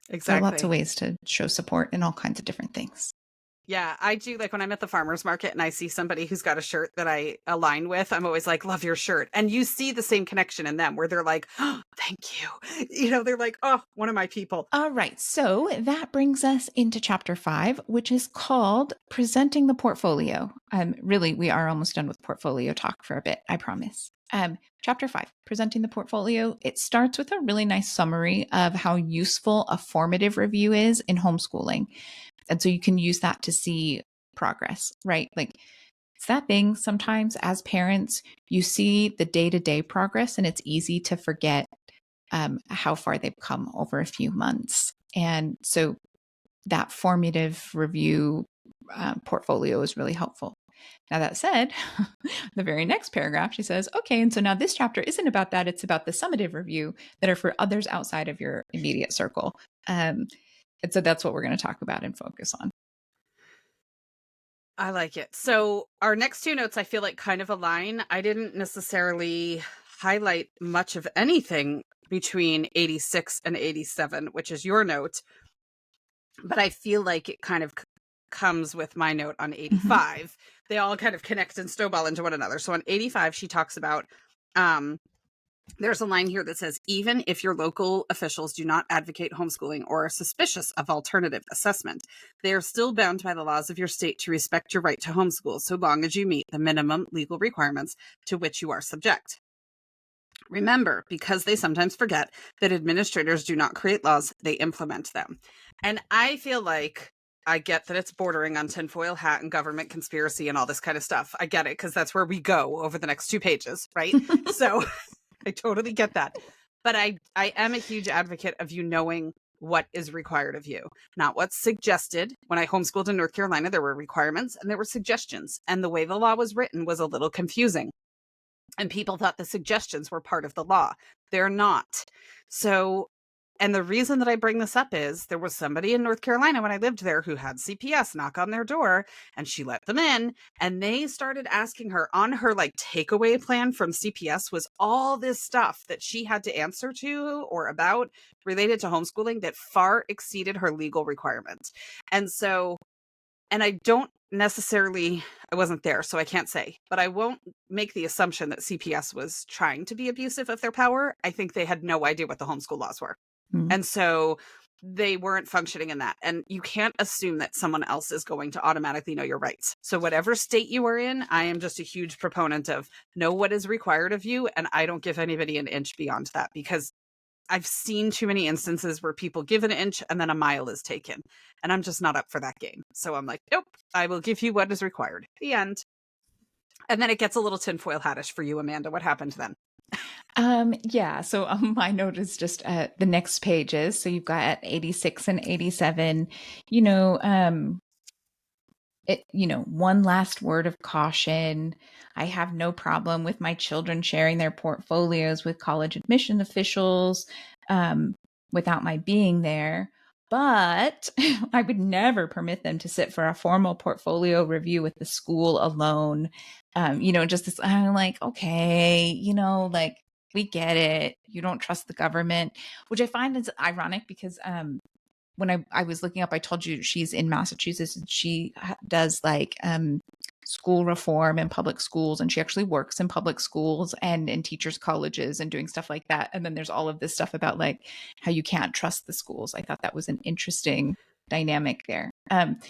there are lots of Exactly. ways to show support in all kinds of different things. Yeah, I do. Like when I'm at the farmer's market and I see somebody who's got a shirt that I align with, I'm always like, love your shirt. And you see the same connection in them where they're like, oh, thank you. They're like, oh, one of my people. All right, so that brings us into chapter 5, which is called Presenting the Portfolio. Really, we are almost done with portfolio talk for a bit, I promise. Chapter 5, Presenting the Portfolio. It starts with a really nice summary of how useful a formative review is in homeschooling. And so you can use that to see progress, right? Like it's that thing sometimes as parents, you see the day to day progress and it's easy to forget how far they've come over a few months. And so that formative review portfolio is really helpful. Now, that said, the very next paragraph, she says, okay, and so now this chapter isn't about that. It's about the summative review that are for others outside of your immediate circle. And so that's what we're going to talk about and focus on. I like it. So our next two notes, I feel like kind of align. I didn't necessarily highlight much of anything between 86 and 87, which is your note. But I feel like it kind of comes with my note on 85. Mm-hmm. They all kind of connect and snowball into one another. So on 85, she talks about, there's a line here that says, even if your local officials do not advocate homeschooling or are suspicious of alternative assessment, they are still bound by the laws of your state to respect your right to homeschool so long as you meet the minimum legal requirements to which you are subject. Remember, because they sometimes forget that administrators do not create laws, they implement them. And I feel like I get that it's bordering on tinfoil hat and government conspiracy and all this kind of stuff. I get it because that's where we go over the next 2 pages, right? So I totally get that. But I am a huge advocate of you knowing what is required of you, not what's suggested. When I homeschooled in North Carolina, there were requirements and there were suggestions. And the way the law was written was a little confusing. And people thought the suggestions were part of the law. They're not. So, and the reason that I bring this up is there was somebody in North Carolina when I lived there who had CPS knock on their door and she let them in and they started asking her on her like takeaway plan from CPS was all this stuff that she had to answer to or about related to homeschooling that far exceeded her legal requirements. And so, and I don't necessarily, I wasn't there, so I can't say, but I won't make the assumption that CPS was trying to be abusive of their power. I think they had no idea what the homeschool laws were. Mm-hmm. And so they weren't functioning in that. And you can't assume that someone else is going to automatically know your rights. So whatever state you are in, I am just a huge proponent of know what is required of you. And I don't give anybody an inch beyond that because I've seen too many instances where people give an inch and then a mile is taken. And I'm just not up for that game. So I'm like, nope, I will give you what is required. The end. And then it gets a little tinfoil hattish for you, Amanda. What happened then? Yeah. So my note is just the next pages. So you've got at 86 and 87, one last word of caution. I have no problem with my children sharing their portfolios with college admission officials without my being there. But I would never permit them to sit for a formal portfolio review with the school alone. Just this, I'm like, okay, like we get it. You don't trust the government, which I find is ironic because when I was looking up, I told you she's in Massachusetts and she does like school reform in public schools. And she actually works in public schools and in teachers' colleges and doing stuff like that. And then there's all of this stuff about like how you can't trust the schools. I thought that was an interesting dynamic there.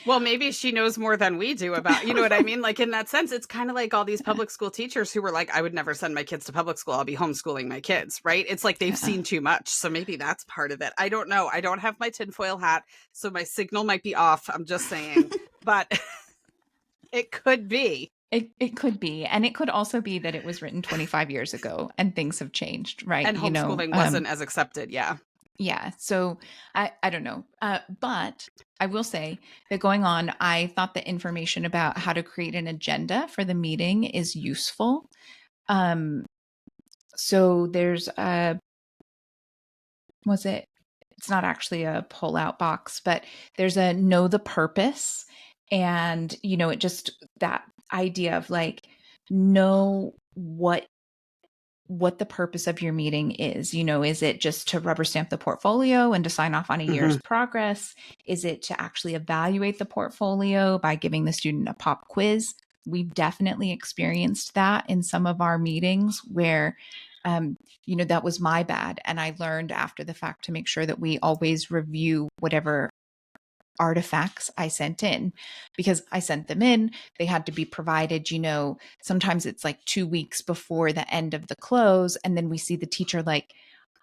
Well, maybe she knows more than we do about, you know what I mean? Like in that sense, it's kind of like all these public school teachers who were like, I would never send my kids to public school. I'll be homeschooling my kids, right? It's like they've seen too much. So maybe that's part of it. I don't know. I don't have my tinfoil hat, so my signal might be off. I'm just saying, but it could be. It could be. And it could also be that it was written 25 years ago and things have changed, right? And homeschooling wasn't as accepted. Yeah. Yeah. So I don't know. But I will say that going on, I thought the information about how to create an agenda for the meeting is useful. So there's it's not actually a pull out box, but there's a know the purpose. And, it just that idea of like, know what what the purpose of your meeting is. Is it just to rubber stamp the portfolio and to sign off on a year's progress? Is it to actually evaluate the portfolio by giving the student a pop quiz? We've definitely experienced that in some of our meetings where, that was my bad. And I learned after the fact to make sure that we always review whatever artifacts I sent in, because I sent them in. They had to be provided, sometimes it's like 2 weeks before the end of the close. And then we see the teacher like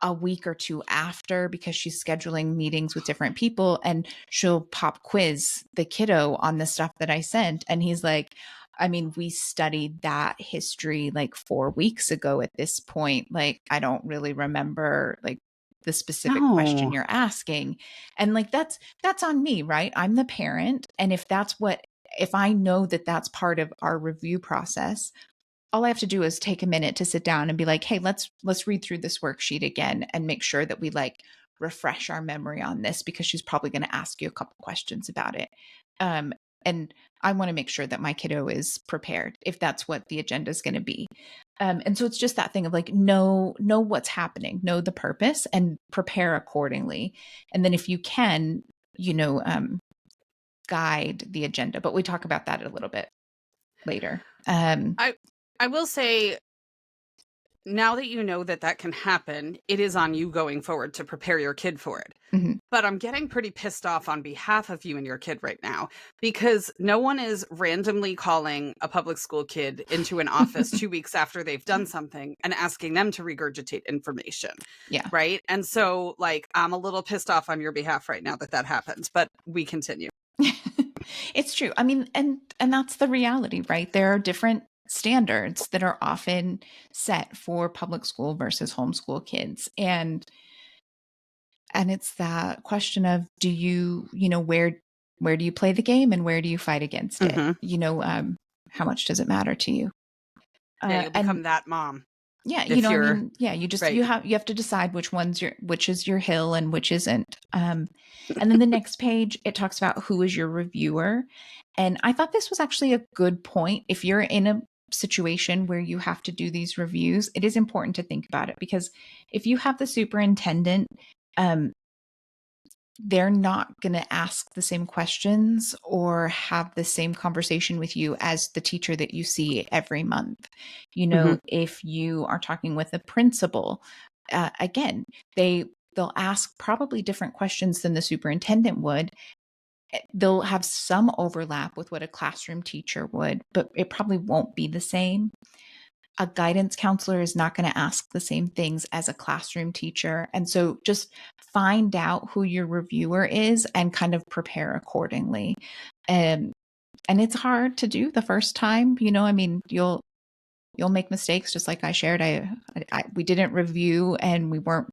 a week or two after, because she's scheduling meetings with different people, and she'll pop quiz the kiddo on the stuff that I sent. And he's like, I mean, we studied that history like 4 weeks ago at this point. Like, I don't really remember like the specific question No. you're asking. And like, that's on me, right? I'm the parent. And if I know that that's part of our review process, all I have to do is take a minute to sit down and be like, hey, let's read through this worksheet again and make sure that we like refresh our memory on this, because she's probably going to ask you a couple questions about it. And I want to make sure that my kiddo is prepared if that's what the agenda is going to be. And so it's just that thing of like, know what's happening, know the purpose, and prepare accordingly. And then if you can, guide the agenda. But we talk about that a little bit later. I will say, now that you know that that can happen, it is on you going forward to prepare your kid for it. Mhm. But I'm getting pretty pissed off on behalf of you and your kid right now, because no one is randomly calling a public school kid into an office 2 weeks after they've done something and asking them to regurgitate information. Yeah. Right. And so like, I'm a little pissed off on your behalf right now that happens, but we continue. It's true. I mean, and that's the reality, right? There are different standards that are often set for public school versus homeschool kids. And it's that question of, do you, where do you play the game and where do you fight against it? How much does it matter to you? Yeah, you'll become And that mom. yeah, If you're you just right. you have to decide which is your hill and which isn't. And then the next page, it talks about who is your reviewer. And I thought this was actually a good point. If you're in a situation where you have to do these reviews, it is important to think about it, because if you have the superintendent, they're not going to ask the same questions or have the same conversation with you as the teacher that you see every month. If you are talking with a principal, again, they'll ask probably different questions than the superintendent would. They'll have some overlap with what a classroom teacher would, but it probably won't be the same. A guidance counselor is not going to ask the same things as a classroom teacher. And so just find out who your reviewer is and kind of prepare accordingly. And it's hard to do the first time, I mean, you'll make mistakes, just like I shared. We didn't review and we weren't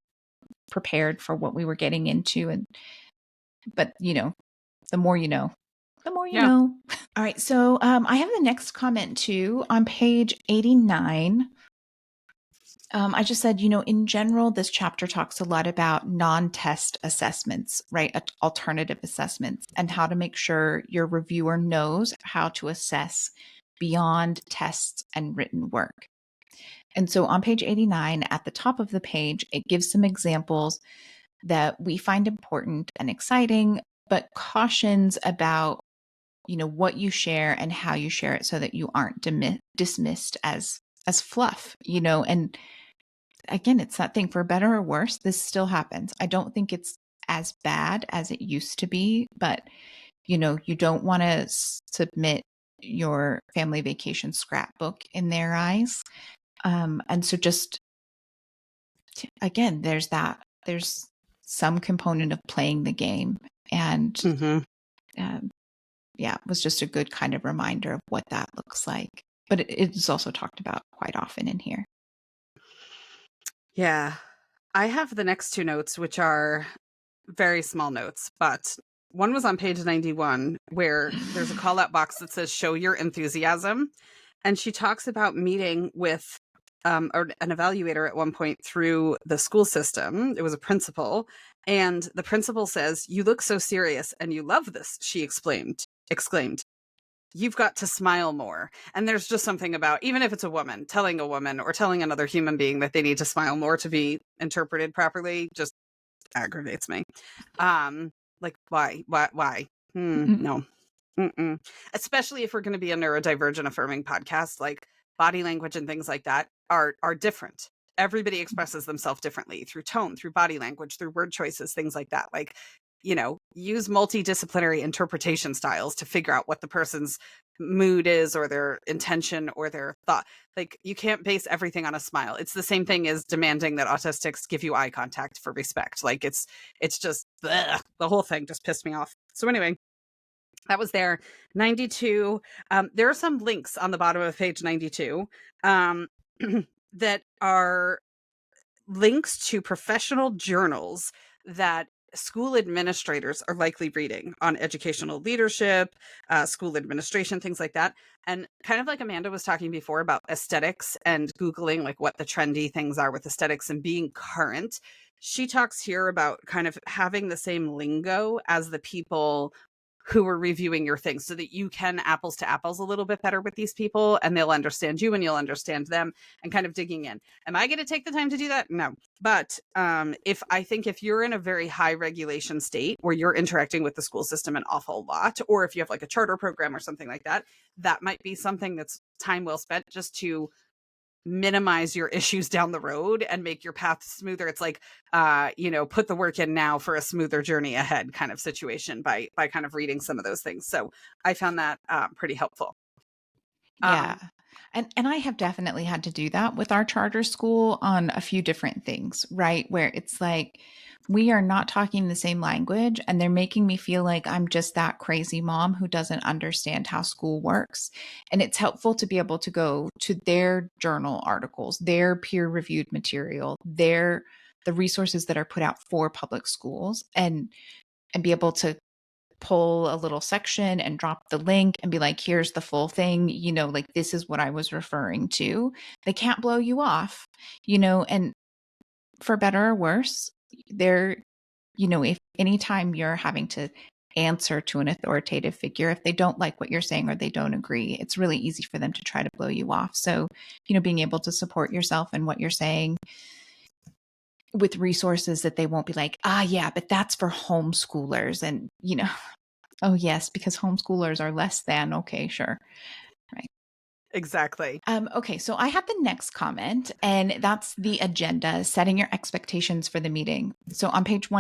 prepared for what we were getting into. But the more you know, the more you know. All right. So I have the next comment too on page 89. I just said, in general, this chapter talks a lot about non-test assessments, right? Alternative assessments, and how to make sure your reviewer knows how to assess beyond tests and written work. And so on page 89, at the top of the page, it gives some examples that we find important and exciting, but cautions about, what you share and how you share it so that you aren't dismissed as fluff, and again, it's that thing, for better or worse, this still happens. I don't think it's as bad as it used to be, but you don't want to submit your family vacation scrapbook in their eyes. And so just, again, there's some component of playing the game. And yeah, it was just a good kind of reminder of what that looks like. But it is also talked about quite often in here. Yeah. I have the next two notes, which are very small notes, but one was on page 91, where there's a call out box that says, show your enthusiasm. And she talks about meeting with or an evaluator at one point through the school system. It was a principal. And the principal says, you look so serious and you love this, she exclaimed. you've got to smile more. And there's just something about, even if it's a woman or telling another human being that they need to smile more to be interpreted properly, just aggravates me. Like, why? No. Mm-mm. Especially if we're going to be a neurodivergent affirming podcast, like body language and things like that are different. Everybody expresses themselves differently through tone, through body language, through word choices, things like that. Like, use multidisciplinary interpretation styles to figure out what the person's mood is or their intention or their thought. Like, you can't base everything on a smile. It's the same thing as demanding that autistics give you eye contact for respect. Like, it's just the whole thing just pissed me off. So anyway, that was there. 92. There are some links on the bottom of page 92 that are links to professional journals that school administrators are likely reading on educational leadership, school administration, things like that. And kind of like Amanda was talking before about aesthetics and Googling like what the trendy things are with aesthetics and being current. She talks here about kind of having the same lingo as the people who are reviewing your things so that you can apples to apples a little bit better with these people and they'll understand you and you'll understand them, and kind of digging in. Am I going to take the time to do that? No. But if you're in a very high regulation state where you're interacting with the school system an awful lot, or if you have like a charter program or something like that, that might be something that's time well spent just to minimize your issues down the road and make your path smoother. It's like, put the work in now for a smoother journey ahead kind of situation by kind of reading some of those things. So I found that pretty helpful. Yeah. And I have definitely had to do that with our charter school on a few different things, right? Where it's like, we are not talking the same language and they're making me feel like I'm just that crazy mom who doesn't understand how school works. And it's helpful to be able to go to their journal articles, their peer reviewed material, the resources that are put out for public schools, and be able to pull a little section and drop the link and be like, here's the full thing, like this is what I was referring to. They can't blow you off, and for better or worse, if anytime you're having to answer to an authoritative figure, if they don't like what you're saying or they don't agree, it's really easy for them to try to blow you off. So, being able to support yourself and what you're saying with resources that they won't be like, yeah, but that's for homeschoolers. And, oh, yes, because homeschoolers are less than. Okay, sure. Right. Exactly. Okay, so I have the next comment, and that's the agenda, setting your expectations for the meeting. So on page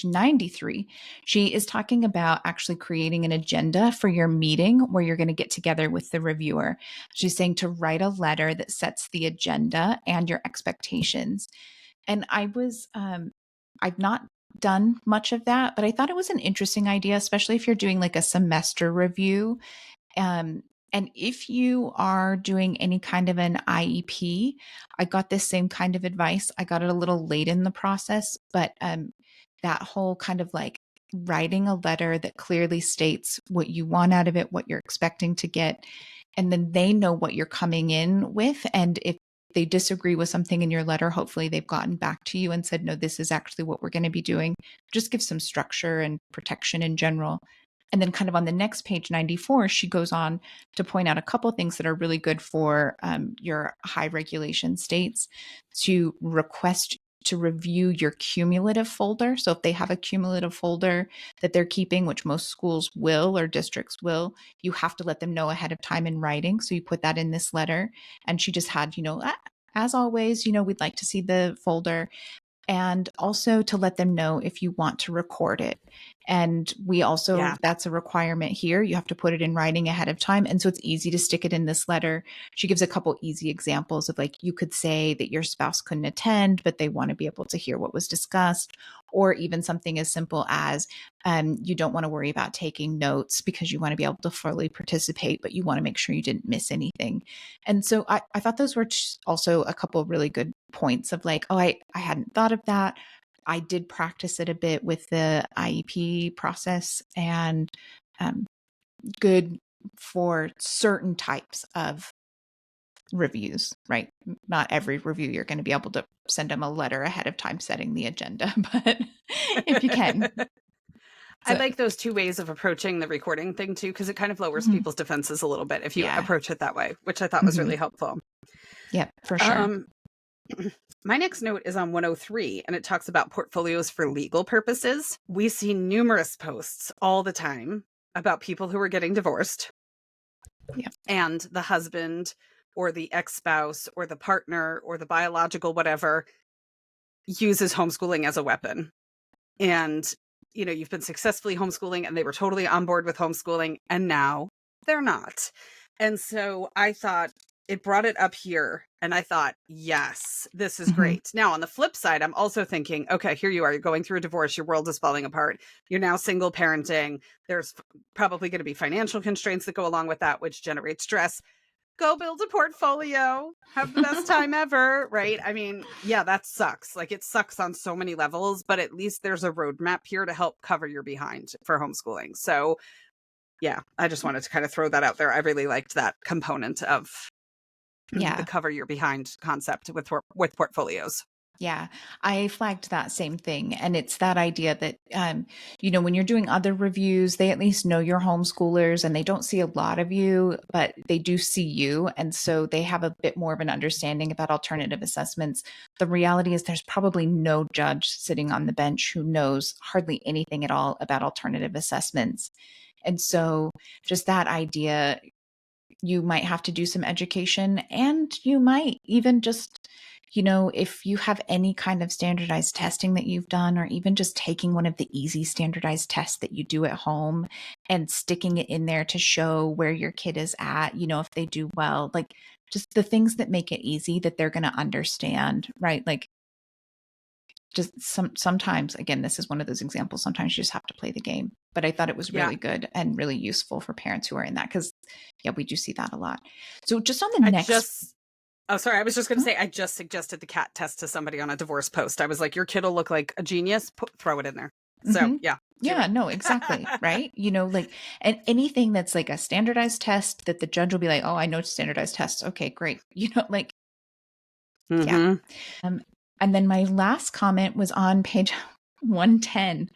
93, she is talking about actually creating an agenda for your meeting where you're going to get together with the reviewer. She's saying to write a letter that sets the agenda and your expectations. And I've not done much of that, but I thought it was an interesting idea, especially if you're doing like a semester review. And if you are doing any kind of an IEP, I got this same kind of advice. I got it a little late in the process, but that whole kind of like writing a letter that clearly states what you want out of it, what you're expecting to get, and then they know what you're coming in with. And if they disagree with something in your letter, hopefully they've gotten back to you and said, no, this is actually what we're going to be doing. Just give some structure and protection in general. And then kind of on the next page, 94, she goes on to point out a couple of things that are really good for your high regulation states to request to review your cumulative folder. So if they have a cumulative folder that they're keeping, which most schools will or districts will, you have to let them know ahead of time in writing. So you put that in this letter. And she just had, as always, we'd like to see the folder, and also to let them know if you want to record it. And we also, that's a requirement here. You have to put it in writing ahead of time. And so it's easy to stick it in this letter. She gives a couple easy examples of like, you could say that your spouse couldn't attend, but they want to be able to hear what was discussed. Or even something as simple as you don't want to worry about taking notes because you want to be able to fully participate, but you want to make sure you didn't miss anything. And so I thought those were also a couple of really good points of like, oh, I hadn't thought of that. I did practice it a bit with the IEP process, and good for certain types of reviews, right? Not every review you're going to be able to send them a letter ahead of time setting the agenda, but if you can. I like those two ways of approaching the recording thing too, because it kind of lowers people's defenses a little bit if you approach it that way, which I thought was really helpful. Yep, for sure. My next note is on 103, and it talks about portfolios for legal purposes. We see numerous posts all the time about people who are getting divorced. Yeah. And the husband or the ex-spouse or the partner or the biological whatever uses homeschooling as a weapon. And, you know, you've been successfully homeschooling and they were totally on board with homeschooling and now they're not. And so I thought it brought it up here and I thought, yes, this is great. Now, on the flip side, I'm also thinking, okay, here you are, you're going through a divorce, your world is falling apart. You're now single parenting. There's probably going to be financial constraints that go along with that, which generate stress. Go build a portfolio, have the best time ever, right? I mean, yeah, that sucks. Like, it sucks on so many levels, but at least there's a roadmap here to help cover your behind for homeschooling. So yeah, I just wanted to kind of throw that out there. I really liked that component of the cover your behind concept with portfolios. Yeah, I flagged that same thing. And it's that idea that, you know, when you're doing other reviews, they at least know you're homeschoolers and they don't see a lot of you, but they do see you. And so they have a bit more of an understanding about alternative assessments. The reality is there's probably no judge sitting on the bench who knows hardly anything at all about alternative assessments. And so just that idea, you might have to do some education and you might even just, you know, if you have any kind of standardized testing that you've done, or even just taking one of the easy standardized tests that you do at home and sticking it in there to show where your kid is at, you know, if they do well, like just the things that make it easy that they're going to understand, right? Like just sometimes, again, this is one of those examples, sometimes you just have to play the game. But I thought it was really good and really useful for parents who are in that, because we do see that a lot. So just on the next... Oh, sorry. I was just going to say, I just suggested the cat test to somebody on a divorce post. I was like, your kid will look like a genius. Throw it in there. So yeah. Yeah, no, exactly. Right. You know, like, and anything that's like a standardized test that the judge will be like, oh, I know standardized tests. Okay, great. You know, like, yeah. And then my last comment was on page 110.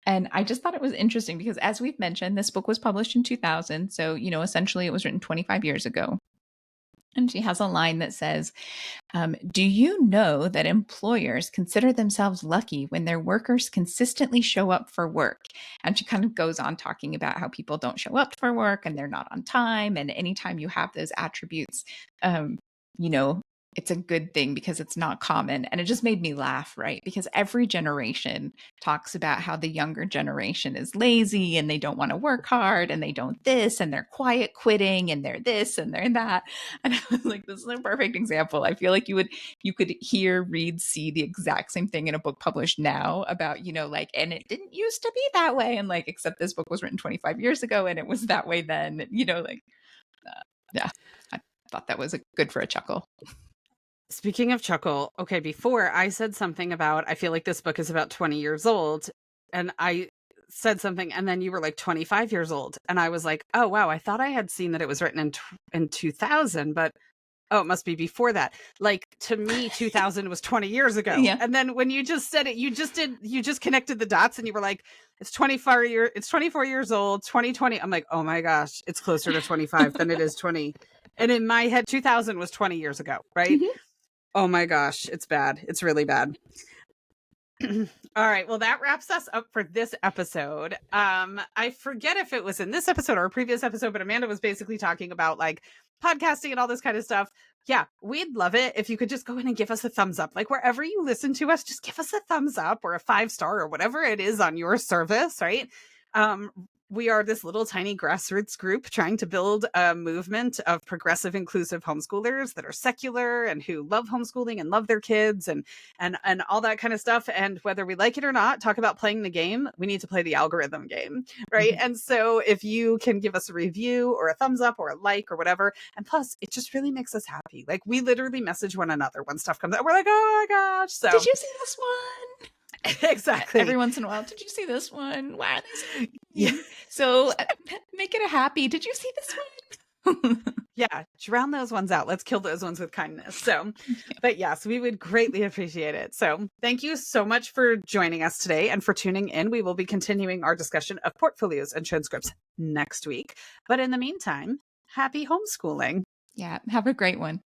And I just thought it was interesting because, as we've mentioned, this book was published in 2000. So, you know, essentially it was written 25 years ago. And she has a line that says, do you know that employers consider themselves lucky when their workers consistently show up for work? And she kind of goes on talking about how people don't show up for work and they're not on time. And anytime you have those attributes, you know, it's a good thing because it's not common. And it just made me laugh, right? Because every generation talks about how the younger generation is lazy and they don't want to work hard and they don't this and they're quiet quitting and they're this and they're that. And I was like, this is a perfect example. I feel like you could hear, read, see the exact same thing in a book published now about, you know, like, and it didn't used to be that way. And like, except this book was written 25 years ago and it was that way then, you know, like, yeah, I thought that was good for a chuckle. Speaking of chuckle, okay, before I said something about, I feel like this book is about 20 years old, and I said something, and then you were like 25 years old, and I was like, oh, wow, I thought I had seen that it was written in 2000, but oh, it must be before that. Like, to me, 2000 was 20 years ago. Yeah. And then when you just said it, you just connected the dots, and you were like, it's 24 years old, 2020. I'm like, oh my gosh, it's closer to 25 than it is 20. And in my head, 2000 was 20 years ago, right? Oh my gosh, it's bad. It's really bad. All right. Well, that wraps us up for this episode. I forget if it was in this episode or a previous episode, but Amanda was basically talking about like podcasting and all this kind of stuff. Yeah, we'd love it if you could just go in and give us a thumbs up. Like, wherever you listen to us, just give us a thumbs up or a 5-star or whatever it is on your service, right? We are this little tiny grassroots group trying to build a movement of progressive, inclusive homeschoolers that are secular and who love homeschooling and love their kids and all that kind of stuff. And whether we like it or not, talk about playing the game. We need to play the algorithm game, right? And so if you can give us a review or a thumbs up or a like or whatever, and plus it just really makes us happy. Like, we literally message one another when stuff comes out. We're like, oh my gosh. So did you see this one? Exactly. Every once in a while, did you see this one? Why are they so... Yeah. So make it a happy. Did you see this one? Yeah, drown those ones out. Let's kill those ones with kindness. So, Yeah. but yes, we would greatly appreciate it. So, thank you so much for joining us today and for tuning in. We will be continuing our discussion of portfolios and transcripts next week. But in the meantime, happy homeschooling. Yeah. Have a great one.